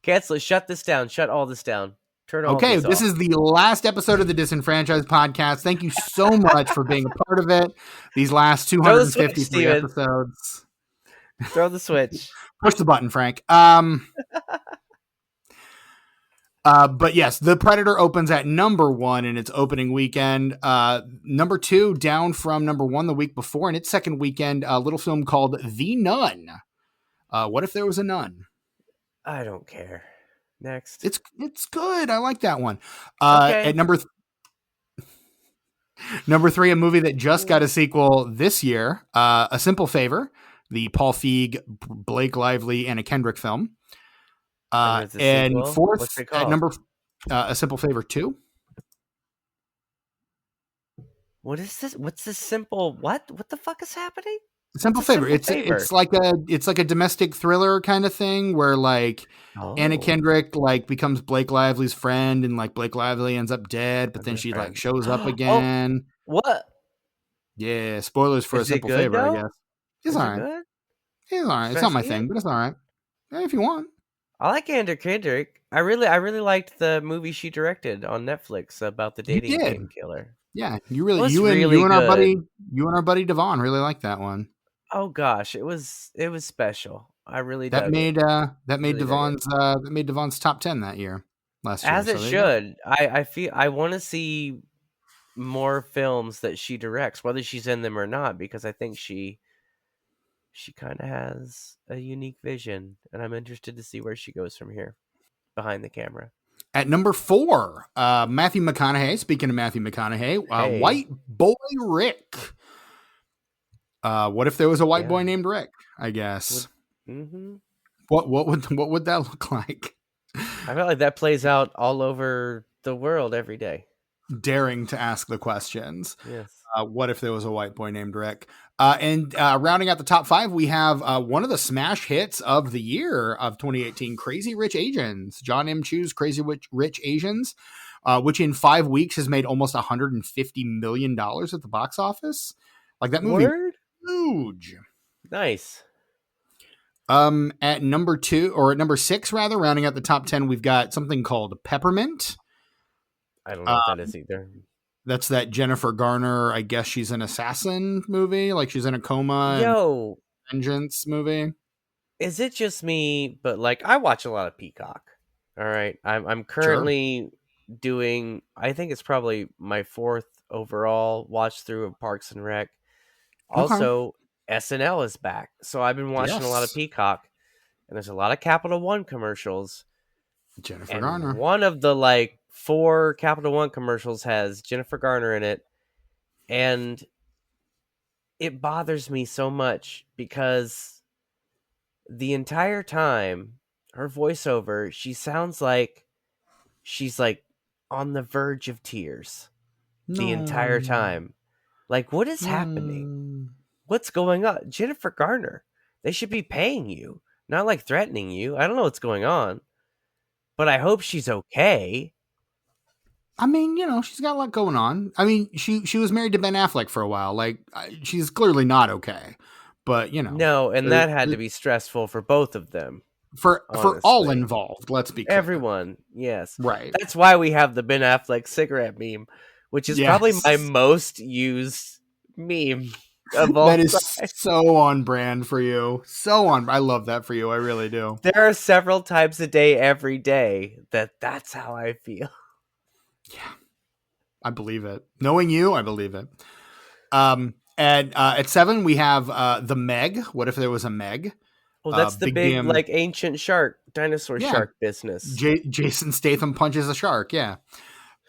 Cancel it. Shut this down. Shut all this down. Turn all Okay, this this off. is the last episode of the Disenfranchised podcast. Thank you so much for being a part of it. These last 253 episodes. Throw the switch. Push the button, Frank. But yes, The Predator opens at number 1 in its opening weekend. Number 2 down from number 1 the week before in its second weekend. A little film called The Nun. What if there was a nun? I don't care. Next. It's good. I like that one. Okay. At number 3, a movie that just got a sequel this year. A Simple Favor, the Paul Feig, Blake Lively, Anna Kendrick film. And fourth at number A Simple Favor 2. What is this? What's this simple? What the fuck is happening? Simple Favor. It's like a domestic thriller kind of thing where like Anna Kendrick like becomes Blake Lively's friend and like Blake Lively ends up dead, but then she like shows up again. What? Yeah, spoilers for A Simple Favor, I guess. It's all right. It's all right. It's not my thing, but it's all right. If you want. I like Anna Kendrick. I really liked the movie she directed on Netflix about the dating game killer. Yeah, you and our buddy Devon really liked that one. Oh gosh, it was special. I really that made Devon's top 10 that year last year. As it should. I want to see more films that she directs, whether she's in them or not, because I think she she kind of has a unique vision, and I'm interested to see where she goes from here behind the camera. At number 4, Matthew McConaughey. Speaking of Matthew McConaughey, Hey, White Boy Rick. What if there was a white yeah, boy named Rick? I guess. would mm-hmm. What would that look like? I feel like that plays out all over the world every day. Daring to ask the questions. Yes. What if there was a white boy named Rick? And rounding out the top 5, we have one of the smash hits of the year of 2018, Crazy Rich Asians. John M. Chu's Crazy Rich Asians, which in 5 weeks has made almost $150 million at the box office. Like that movie, Word? huge. Nice. At number 2, or at number 6 rather, rounding out the top 10, we've got something called Peppermint. I don't know what that is either. That's that Jennifer Garner, I guess she's an assassin movie. Like she's in a coma. Yo, And vengeance movie. is it just me? But like, I watch a lot of Peacock. All right, I'm currently doing. I think it's probably my 4th overall watch through of Parks and Rec. Okay. Also, SNL is back, so I've been watching a lot of Yes. Peacock, and there's a lot of Capital One commercials. Jennifer And Garner. one of the like 4 Capital One commercials has Jennifer Garner in it, and it bothers me so much because the entire time her voiceover, she sounds like she's like on the verge of tears the entire No. time. Like, what is happening? What's going on? Jennifer Garner, they should be paying you, not like threatening you. I don't know what's going on, but I hope she's okay. I mean, she's got a lot going on. I mean, she was married to Ben Affleck for a while. Like, she's clearly not okay. But No, and that had to be stressful for both of them. for Honestly. all involved. Let's be clear. Everyone, yes. Right. That's why we have the Ben Affleck cigarette meme, which is probably my most used meme of all That is time. so on brand for you. So on. I love that for you. I really do. There are several times a day, every day, that's how I feel. Yeah, I believe it. Knowing you, I believe it. At 7, we have the Meg. What if there was a Meg? Well, that's the big like ancient shark, dinosaur shark business. Jason Statham punches a shark. Yeah.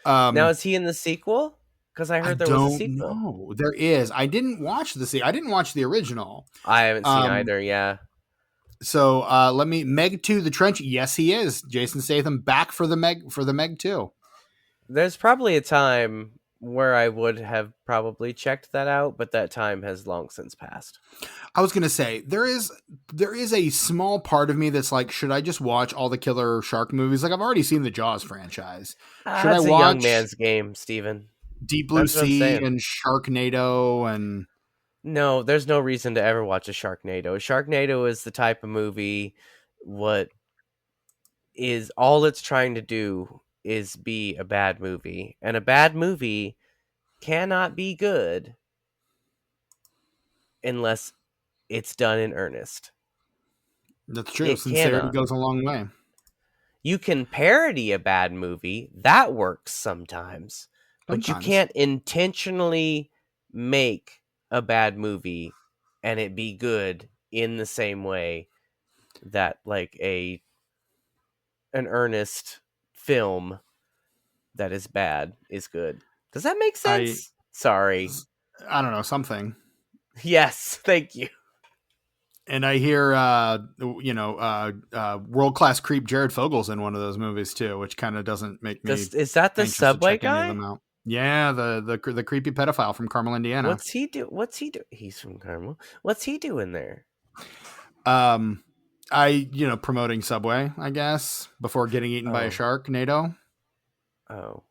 Now, is he in the sequel? Because I heard there was a sequel. No, there is. I didn't watch I didn't watch the original. I haven't seen either. Yeah. So Meg 2, The Trench. Yes, he is. Jason Statham back for the Meg 2. There's probably a time where I would have probably checked that out, but that time has long since passed. I was gonna say there is a small part of me that's like, should I just watch all the killer shark movies? Like I've already seen the Jaws franchise. Should I watch a young man's game, Steven. Deep Blue Sea and Sharknado and? No, there's no reason to ever watch a Sharknado. Sharknado is the type of movie what is all it's trying to do is be a bad movie, and a bad movie cannot be good unless it's done in earnest. That's true. Sincerity goes a long way. You can parody a bad movie. That works sometimes. But you can't intentionally make a bad movie and it be good in the same way that like an earnest film that is bad is good. Does that make sense? Sorry. I don't know, something. Yes, thank you. And I hear, world-class creep Jared Fogel's in one of those movies too, which kind of doesn't make me. Is that the Subway guy? Yeah, the creepy pedophile from Carmel, Indiana. What's he do? He's from Carmel. What's he doing there? Promoting Subway, I guess, before getting eaten by a shark. NATO. Oh.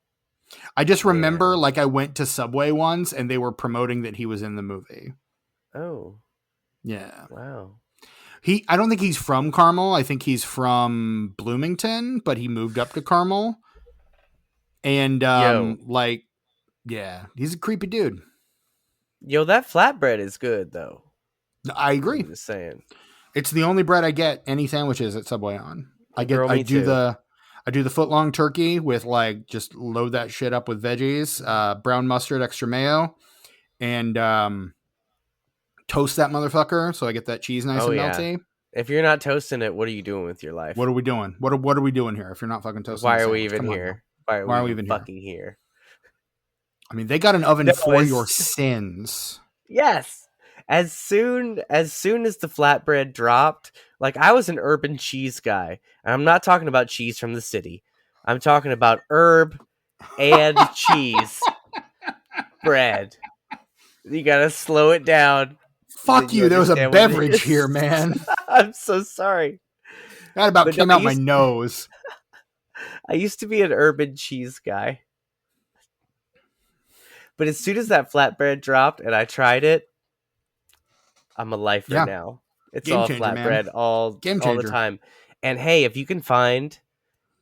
I just remember, I went to Subway once, and they were promoting that he was in the movie. Oh. Yeah. Wow. I don't think he's from Carmel. I think he's from Bloomington, but he moved up to Carmel. And he's a creepy dude. Yo, that flatbread is good though. I agree. I'm just saying. It's the only bread I get any sandwiches at Subway on. I do the foot long turkey with just load that shit up with veggies, brown mustard, extra mayo, and toast that motherfucker so I get that cheese nice and melty. If you're not toasting it, what are you doing with your life? What are we doing? What are we doing here? If you're not fucking toasting, why are we even here? Why are we even fucking here? I mean, they got an oven for your sins. Yes. As soon as the flatbread dropped, like I was an urban cheese guy. And I'm not talking about cheese from the city. I'm talking about herb and cheese bread. You gotta slow it down. Fuck you. There was a beverage here, man. I'm so sorry. That about came out my nose. I used to be an urban cheese guy. But as soon as that flatbread dropped and I tried it, I'm a lifer now. It's all flatbread all the time. And hey, if you can find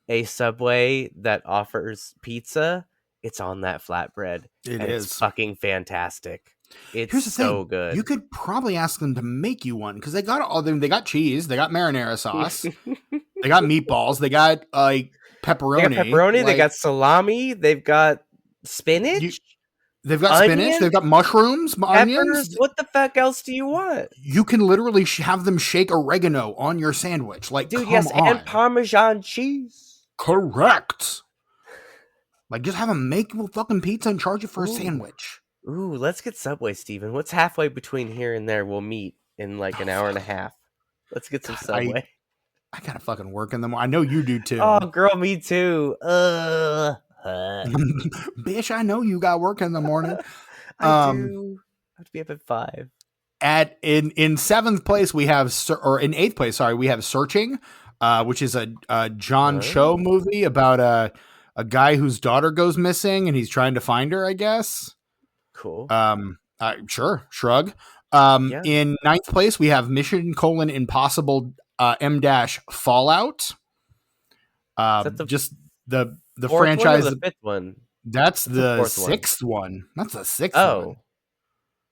a Subway that offers pizza, it's on that flatbread. It's fucking fantastic. It's so good. You could probably ask them to make you one because they got all them. They got cheese, they got marinara sauce, they got meatballs, they got like pepperoni. They got salami, they've got spinach. They've got spinach. They've got mushrooms, onions. What the fuck else do you want? You can literally have them shake oregano on your sandwich. Like, dude, come on. And Parmesan cheese. Correct. Like, just have them make you a fucking pizza and charge you for a sandwich. Ooh, let's get Subway, Steven. What's halfway between here and there? We'll meet in like an hour and a half. Let's get some Subway. I gotta fucking work in the morning. I know you do too. Oh, girl, me too. Bitch, I know you got work in the morning. I do. I have to be up at 5. In 7th place we have, or in 8th place, sorry, we have Searching, which is a John Cho movie about a guy whose daughter goes missing and he's trying to find her, I guess. Cool. Sure. Shrug. In 9th place we have Mission: Impossible M- Fallout. Just the franchise. One or the 5th one. That's the 6th one. That's the 6th one. Oh.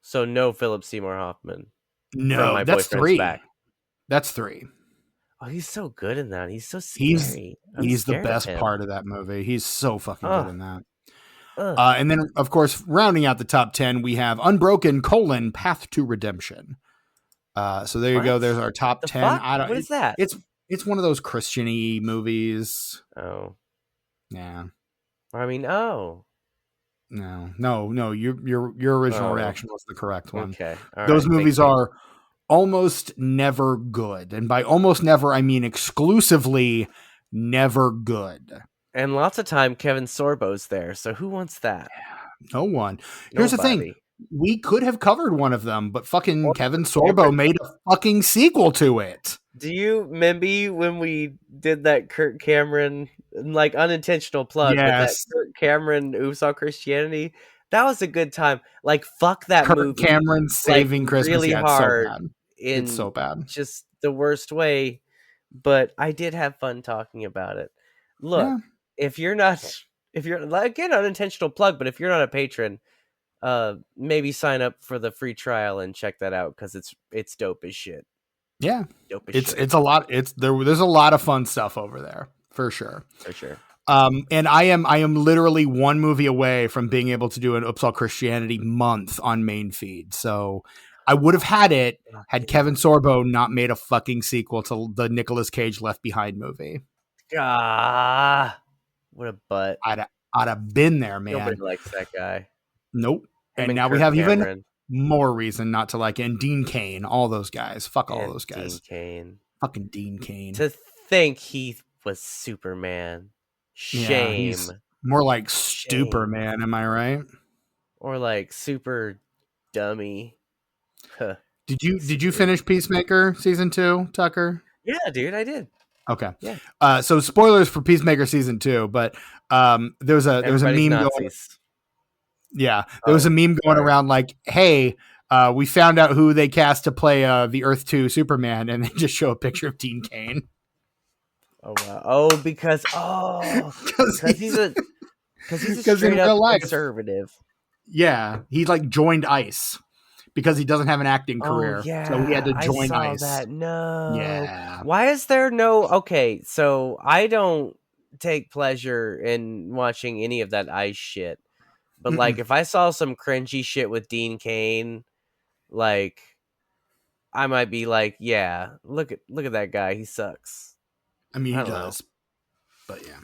So no Philip Seymour Hoffman. No, that's 3. Back. That's 3. Oh, he's so good in that. He's so scary. He's the best part of that movie. He's so fucking good in that. And then, of course, rounding out the top 10, we have Unbroken: Path to Redemption. So there you go. There's our top 10. What is that? It's one of those Christian-y movies. Oh. Yeah. I mean, No. Your original reaction was the correct one. Okay. Those movies are almost never good. And by almost never, I mean exclusively never good. And lots of time Kevin Sorbo's there. So who wants that? No one. Here's the thing. We could have covered one of them, but fucking Kevin Sorbo made a fucking sequel to it. Do you remember when we did that Kirk Cameron, like unintentional plug, but that Kirk Cameron Oops All Christianity? That was a good time. Like, fuck that Kirk movie. Cameron saving Christmas. Really hard. It's so bad. Just the worst way. But I did have fun talking about it. Look, if you're again, unintentional plug, but if you're not a patron, maybe sign up for the free trial and check that out because it's dope as shit. Yeah, it's a lot. There's a lot of fun stuff over there for sure. And I am literally one movie away from being able to do an Oops All Christianity month on main feed. So I would have had it had Kevin Sorbo not made a fucking sequel to the Nicolas Cage Left Behind movie. Ah, what a butt! I'd have been there, man. Nobody likes that guy. Nope. And now we have even more reason not to like it. And Dean Cain, all those guys. Fuck all those guys. Fucking Dean Cain. To think he was Superman. Shame. Yeah, more like Stuperman, am I right? Or like super dummy. Huh. Did you finish Peacemaker season 2, Tucker? Yeah, dude, I did. Okay. Yeah. So spoilers for Peacemaker season 2, but there was a meme going. Yeah, there was a meme going around like, "Hey, we found out who they cast to play the Earth 2 Superman," and they just show a picture of Dean Cain. Oh wow! Oh, because he's a straight up conservative. Yeah, he like joined ICE because he doesn't have an acting career. Yeah, so he had to join ICE. That. No. Yeah. Why is there no? Okay, so I don't take pleasure in watching any of that ICE shit. But like, if I saw some cringy shit with Dean Cain, like I might be like, yeah, look at that guy, he sucks. I mean, he I don't know. does, but yeah.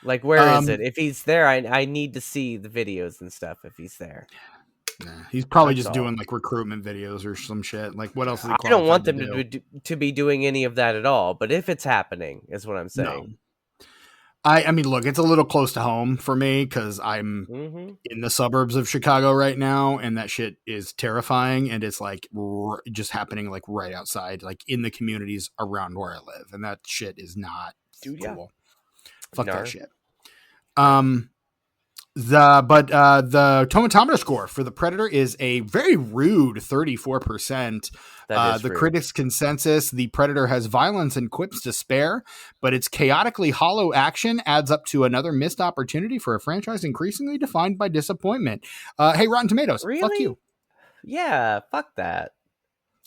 Like, where is it? If he's there, I need to see the videos and stuff. If he's there, he's probably That's just all. doing like recruitment videos or some shit. Like, what else is he I don't want qualified them do? to be doing any of that at all. But if it's happening, is what I'm saying. No. I mean, look, it's a little close to home for me because I'm Mm-hmm. in the suburbs of Chicago right now, and that shit is terrifying. And it's like just happening like right outside, like in the communities around where I live, and that shit is not Dude, cool. yeah. Fuck that shit. The tomatometer score for The Predator is a very rude 34%. That is the rude. critics' consensus: The Predator has violence and quips to spare, but its chaotically hollow action adds up to another missed opportunity for a franchise increasingly defined by disappointment. Hey, Rotten Tomatoes, Really? fuck you. Yeah, fuck that.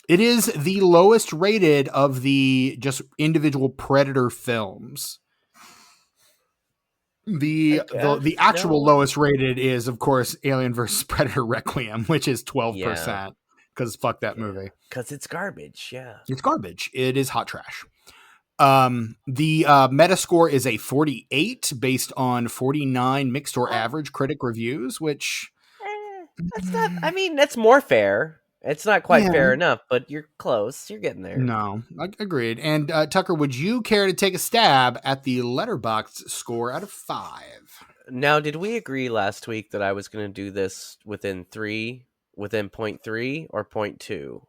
It is the lowest rated of the just individual Predator films. The actual lowest rated is, of course, Alien vs. Predator Requiem, which is 12%. Because fuck that movie. Because it's garbage. Yeah, it's garbage. It is hot trash. The Metascore is a 48 based on 49 mixed or average critic reviews, which that's not. I mean, that's more fair. It's not quite fair enough, but you're close. You're getting there. No, agreed. And Tucker, would you care to take a stab at the Letterboxd score out of 5? Now, did we agree last week that I was going to do this within 0.3 or 0.2?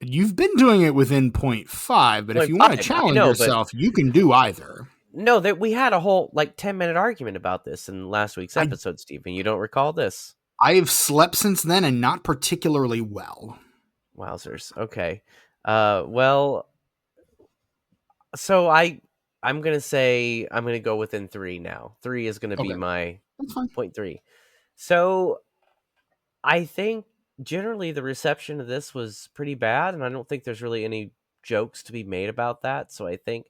You've been doing it within 0.5, but if you want to challenge yourself, you can do either. No, that we had a whole 10-minute argument about this in last week's episode, Stephen. You don't recall this? I have slept since then and not particularly well. Wowzers. Okay. Well, so I'm going to say I'm going to go within 3 now. 3 is going to be my 0.3. So I think generally the reception of this was pretty bad, and I don't think there's really any jokes to be made about that. So I think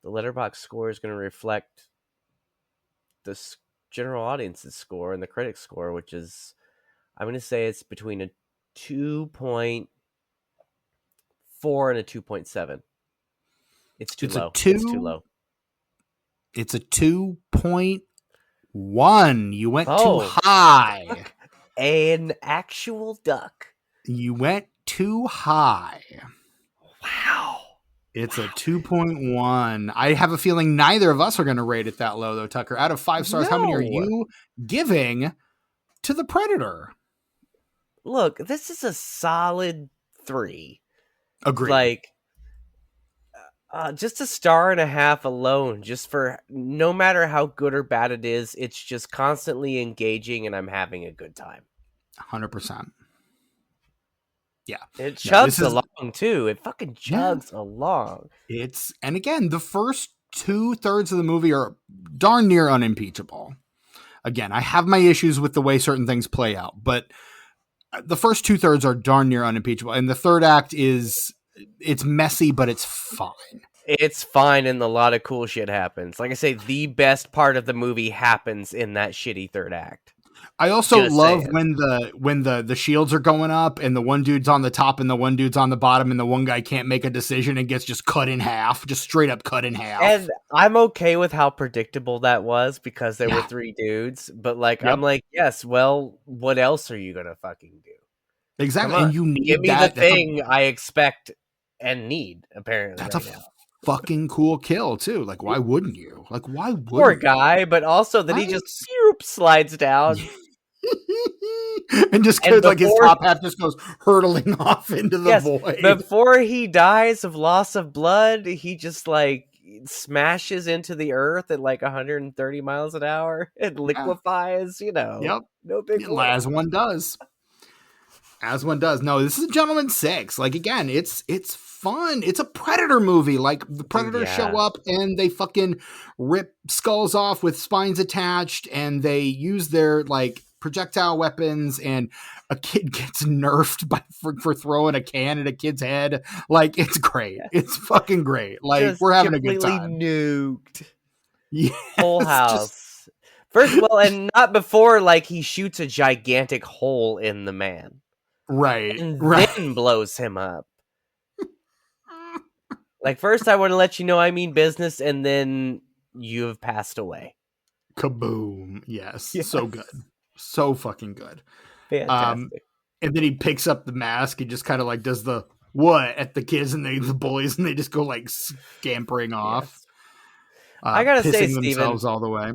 the Letterboxd score is going to reflect the general audience's score and the critics' score, which is, I'm going to say it's between a 2.4 and a 2.7. It's too low. It's too low. It's a 2.1. You went too high. An actual duck. You went too high. Wow. It's a 2.1. I have a feeling neither of us are going to rate it that low, though, Tucker. Out of 5 stars, how many are you giving to The Predator? Look, this is a solid 3. Agreed. Just a 1.5 stars alone, just for no matter how good or bad it is, it's just constantly engaging and I'm having a good time. 100%. Yeah. It chugs along too. It fucking chugs along. And again, the first 2/3 of the movie are darn near unimpeachable. Again, I have my issues with the way certain things play out, but the first 2/3 are darn near unimpeachable. And the third act it's messy, but it's fine. It's fine, and a lot of cool shit happens. Like I say, the best part of the movie happens in that shitty third act. I also love when the shields are going up and the one dude's on the top and the one dude's on the bottom and the one guy can't make a decision and gets just cut in half, just straight up cut in half. And I'm okay with how predictable that was because there were 3 dudes, but I'm like, yes, well, what else are you gonna fucking do? Exactly, and you need give me the thing I expect and need. Apparently, that's a fucking cool kill too. Like, why wouldn't you? Like, why would poor guy? But also that he just slides down. And just goes, his top half just goes hurtling off into the void. Before he dies of loss of blood, he just smashes into the earth at 130 miles an hour and liquefies, Yep. No big deal. As one does. No, this is a Gentleman's Six. Again, it's fun. It's a Predator movie. The Predators show up and they fucking rip skulls off with spines attached and they use their projectile weapons and a kid gets nerfed for throwing a can at a kid's head. It's great. It's fucking great. We're having a good time. Nuked. Yes, whole house. First, and not before he shoots a gigantic hole in the man. Right. and Right. then blows him up. Like, first I want to let you know I mean business, and then you have passed away. Kaboom. Yes. Yes. So good. So fucking good. Fantastic. And then he picks up the mask and just kind of like does the what at the kids and the boys, and they just go like scampering off, Yes. I gotta say, pissing Steven, themselves all the way.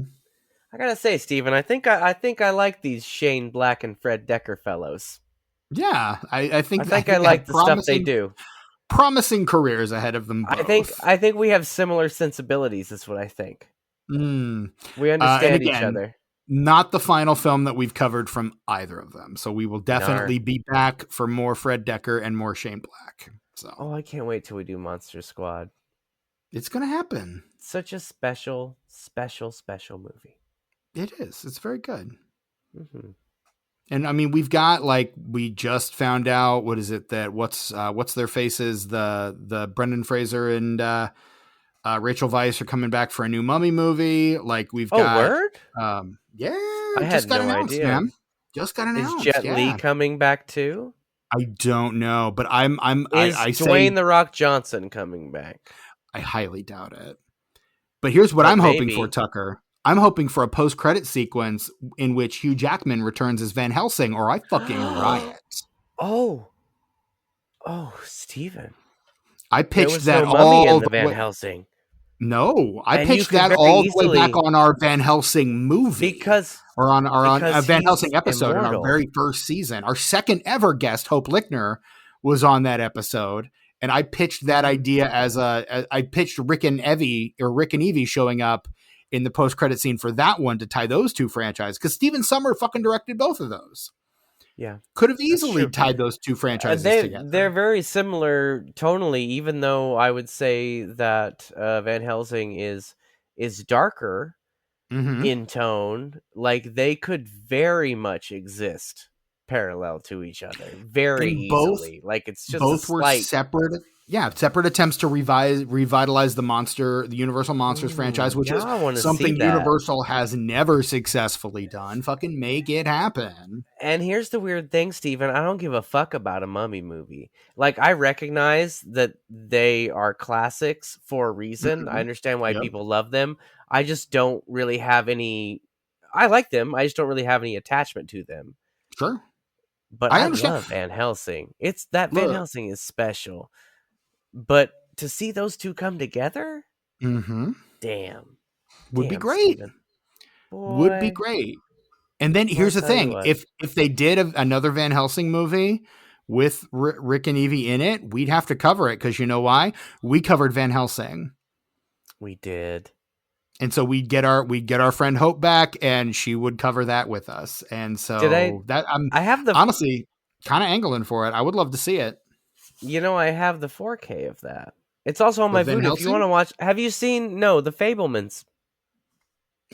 I think I like these Shane Black and Fred Decker fellows. Yeah, I think I they like have the stuff they do. promising careers ahead of them both. I think we have similar sensibilities. Is what I think. Mm. We And understand each again, other. not the final film that we've covered from either of them. So we will definitely be back for more Fred Decker and more Shane Black. So I can't wait till we do Monster Squad. it's gonna happen. Such a special movie. It is. It's very good. Mm-hmm. And I mean, we've got like we just found out what is it that what's their faces, the Brendan Fraser and Rachel Weisz are coming back for a new Mummy movie. Like we've got word? Yeah, I just had got no announced, idea. man. Just got announced. Is Jet Li coming back too? I don't know, but I Dwayne The Rock Johnson coming back? I highly doubt it. But here's what I'm hoping for, Tucker. I'm hoping for a post-credit sequence in which Hugh Jackman returns as Van Helsing, or I fucking riot. Oh, Steven. I pitched that no mummy in the Van Helsing. No, I pitched that all the way back on our Van Helsing movie, on a Van Helsing episode in our very first season. Our second ever guest, Hope Lichtner, was on that episode, and I pitched that idea I pitched Rick and Evie showing up in the post-credit scene for that one to tie those two franchises, because Steven Sommer fucking directed both of those. Yeah. Could have easily tied those two franchises together. They're very similar tonally, even though I would say that Van Helsing is darker in tone. Like, they could very much exist parallel to each other very easily. Like, it's just both were separate. Yeah, separate attempts to revitalize the Universal Monsters franchise, which is something Universal has never successfully done. Fucking make it happen. And here's the weird thing, Steven. I don't give a fuck about a Mummy movie. Like, I recognize that they are classics for a reason. I understand why people love them. I just don't really have any... I like them. I just don't really have any attachment to them. Sure. But I love Van Helsing. Van Helsing is special. But to see those two come together, damn, would be great. Would be great. And then here's the thing: if they did another Van Helsing movie with Rick and Evie in it, we'd have to cover it, because you know why? We covered Van Helsing. We did. And so we'd get our friend Hope back, and she would cover that with us. And so I'm honestly kind of angling for it. I would love to see it. You know, I have the 4K of that. It's also on my Vudu. If you want to watch, have you seen The Fabelmans?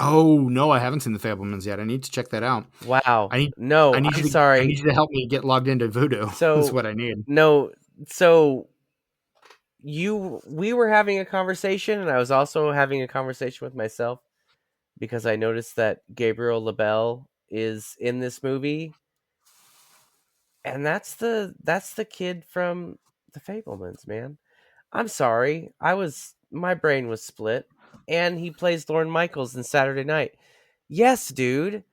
Oh no, I haven't seen The Fabelmans yet. I need to check that out. Wow. I need you to help me get logged into Vudu. So that's what I need. No, so we were having a conversation, and I was also having a conversation with myself, because I noticed that Gabriel LaBelle is in this movie. And that's the kid from The Fabelmans, man. I'm sorry. My brain was split. And he plays Lorne Michaels in Saturday Night. Yes, dude.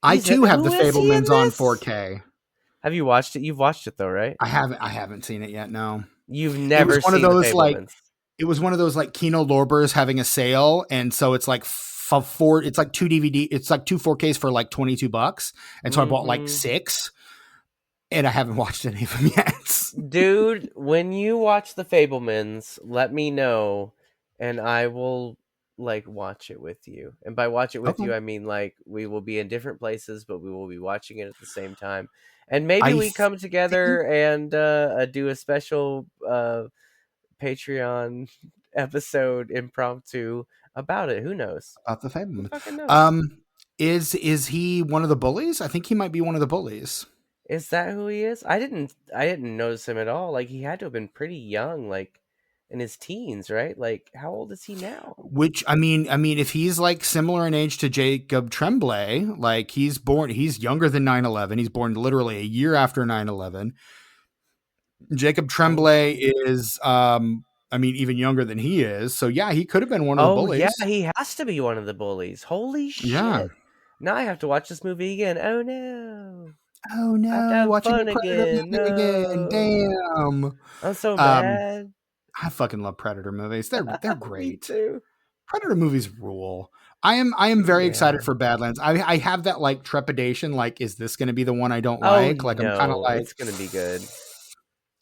I too have The Fabelmans on 4K. Have you watched it? You've watched it though, right? I haven't seen it yet, no. You've never seen The Fabelmans. It was one of those like Kino Lorber's having a sale, and so it's like it's like two 4Ks for like $22. And so I bought like 6. And I haven't watched any of them yet. Dude, when you watch The Fabelmans, let me know, and I will watch it with you. And by watch it with you, I mean we will be in different places, but we will be watching it at the same time. And maybe we come together and do a special Patreon episode impromptu about it. Who knows? About The Fabelmans. Is he one of the bullies? I think he might be one of the bullies. Is that who he is? I didn't notice him at all. Like, he had to have been pretty young. Like, in his teens, right? Like, how old is he now? Which I mean, if he's like similar in age to Jacob Tremblay, like he's younger than 9/11. He's born literally a year after 9/11. Jacob Holy Tremblay shit. is, even younger than he is. So yeah, he could have been one of the Oh yeah, bullies. he has to be one of the bullies. Holy Yeah. shit. Now I have to watch this movie again. Oh no. Oh I have to no, have watching a fun Predator again. movie again. No. Damn. I'm so Um, mad. I fucking love Predator movies. They're Me great. too. Predator movies rule. I am very excited Yeah. for Badlands. I have that like trepidation, like, is this going to be the one I don't Oh like? Like I'm kind of no, like, it's gonna be good.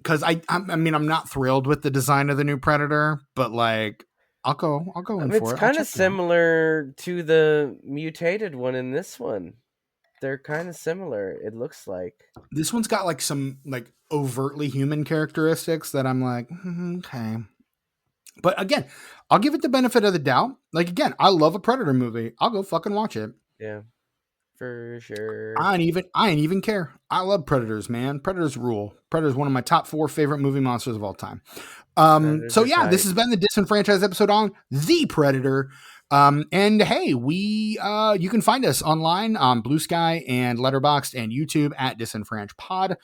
because I'm not thrilled with the design of the new Predator, but like I'll go in It's for it. I'll kind of check it out. similar to the mutated one in this one. They're kind of similar, it looks like. This one's got like some like overtly human characteristics that I'm like, okay. But again, I'll give it the benefit of the doubt. Like again, I love a Predator movie. I'll go fucking watch it. Yeah, for sure. I ain't even care. I love Predators, man. Predators rule. Predators one of my top 4 favorite movie monsters of all time. Predators So are yeah, this tight. has been the Disenfranchised episode on The Predator. And hey, we you can find us online on Bluesky and Letterboxd and YouTube at Disenfranch Pod.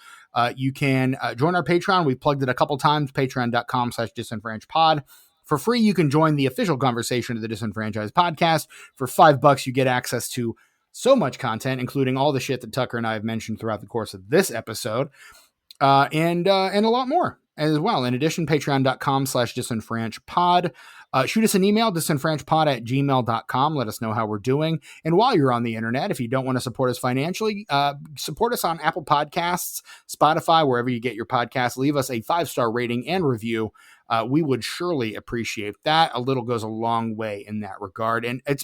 You can join our Patreon. We've plugged it a couple times, patreon.com/disenfranch pod. For free, you can join the official conversation of the Disenfranchised podcast. For $5, you get access to so much content, including all the shit that Tucker and I have mentioned throughout the course of this episode, and a lot more as well. In addition, patreon.com/disenfranchpod. Shoot us an email, disenfranchpod@gmail.com. Let us know how we're doing. And while you're on the internet, if you don't want to support us financially, support us on Apple Podcasts, Spotify, wherever you get your podcasts. Leave us a 5-star rating and review. We would surely appreciate that. A little goes a long way in that regard. And I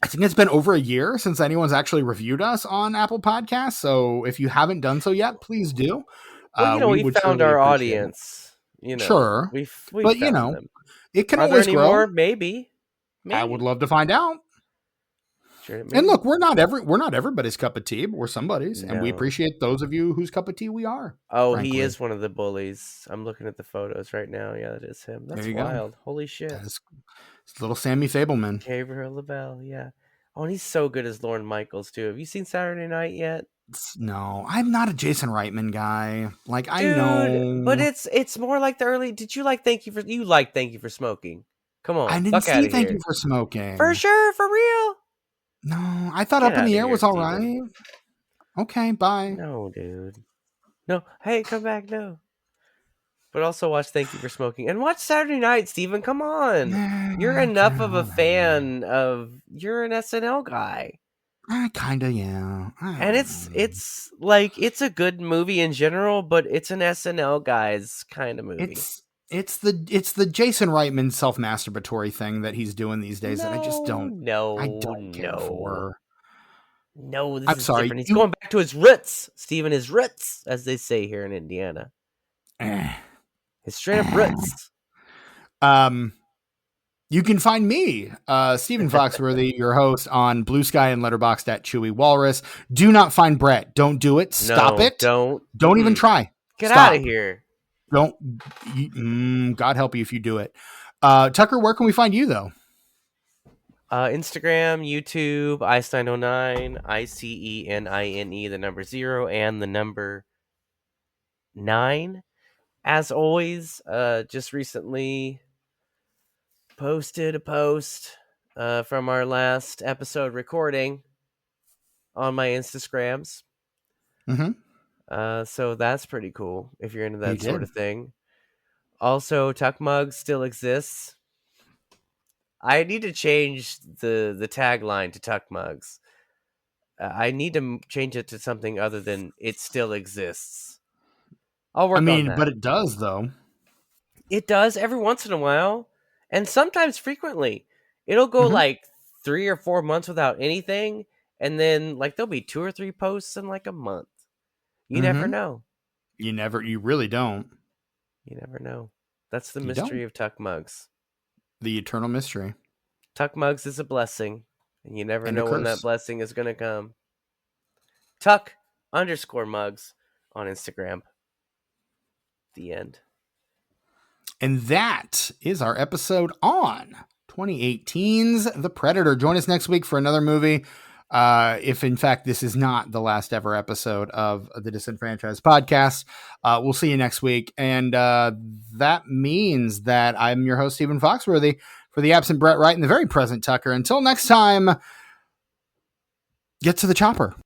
think it's been over a year since anyone's actually reviewed us on Apple Podcasts. So if you haven't done so yet, please do. Well, We we would found surely our appreciate it. audience. Sure. We But, found them. it can Are there always any grow. more? Maybe. I would love to find out. Sure, And maybe. look, we're not everybody's cup of tea, but we're somebody's. And we No. appreciate those of you whose cup of tea we are. Oh, Frankly. he is one of the bullies. I'm looking at the photos right now. Yeah, that is him. That's wild. Go. Holy shit. That is little Sammy Fableman. Gabriel LaBelle, yeah. Oh, and he's so good as Lorne Michaels, too. Have you seen Saturday Night yet? No, I'm not a Jason Reitman guy. Like, I Dude, know. but it's more like the early... Did you like Thank You for Smoking? Come I on, didn't fuck out see of Thank here. You for Smoking. For sure, for real. No, I thought Get Up in out the of Air here, was all Steven. right. Okay, bye. No, dude. No, hey, come back, no. But also watch Thank You for Smoking. And watch Saturday Night, Steven, come on. You're enough of a fan of... You're an SNL guy. I kinda, yeah. And it's like, it's a good movie in general, but it's an SNL guy's kind of movie. It's the Jason Reitman self-masturbatory thing that he's doing these days that I just don't care for. No, this I'm is sorry. different. He's going back to his roots, Steven, his roots, as they say here in Indiana. His straight up roots. You can find me, Stephen Foxworthy, your host on Bluesky and Letterboxd at Chewy Walrus. Do not find Brett. Don't do it. Stop it. Don't even try. Get Stop. out of here. Don't. God help you if you do it. Tucker, where can we find you though? Instagram, YouTube, Ice909, ICENINE, the number 0 and the number 9. As always, just recently posted a post from our last episode recording on my Instagrams. So that's pretty cool if you're into that sort of thing. Also, Tuck Mugs still exists. I need to change the tagline to Tuck Mugs. I need to change it to something other than it still exists. I'll work on that. But it does though. It does every once in a while, and sometimes frequently. It'll go like 3 or 4 months without anything, and then like there'll be 2 or 3 posts in like a month. You never know. You really don't. You never know. That's the mystery of Tuck Mugs. The eternal mystery. Tuck Mugs is a blessing, and you never know when that blessing is going to come. Tuck_mugs on Instagram. The end. And that is our episode on 2018's The Predator. Join us next week for another movie. If in fact this is not the last ever episode of the Disenfranchised podcast, we'll see you next week. And that means that I'm your host, Stephen Foxworthy, for the absent Brett Wright and the very present Tucker. Until next time, get to the chopper.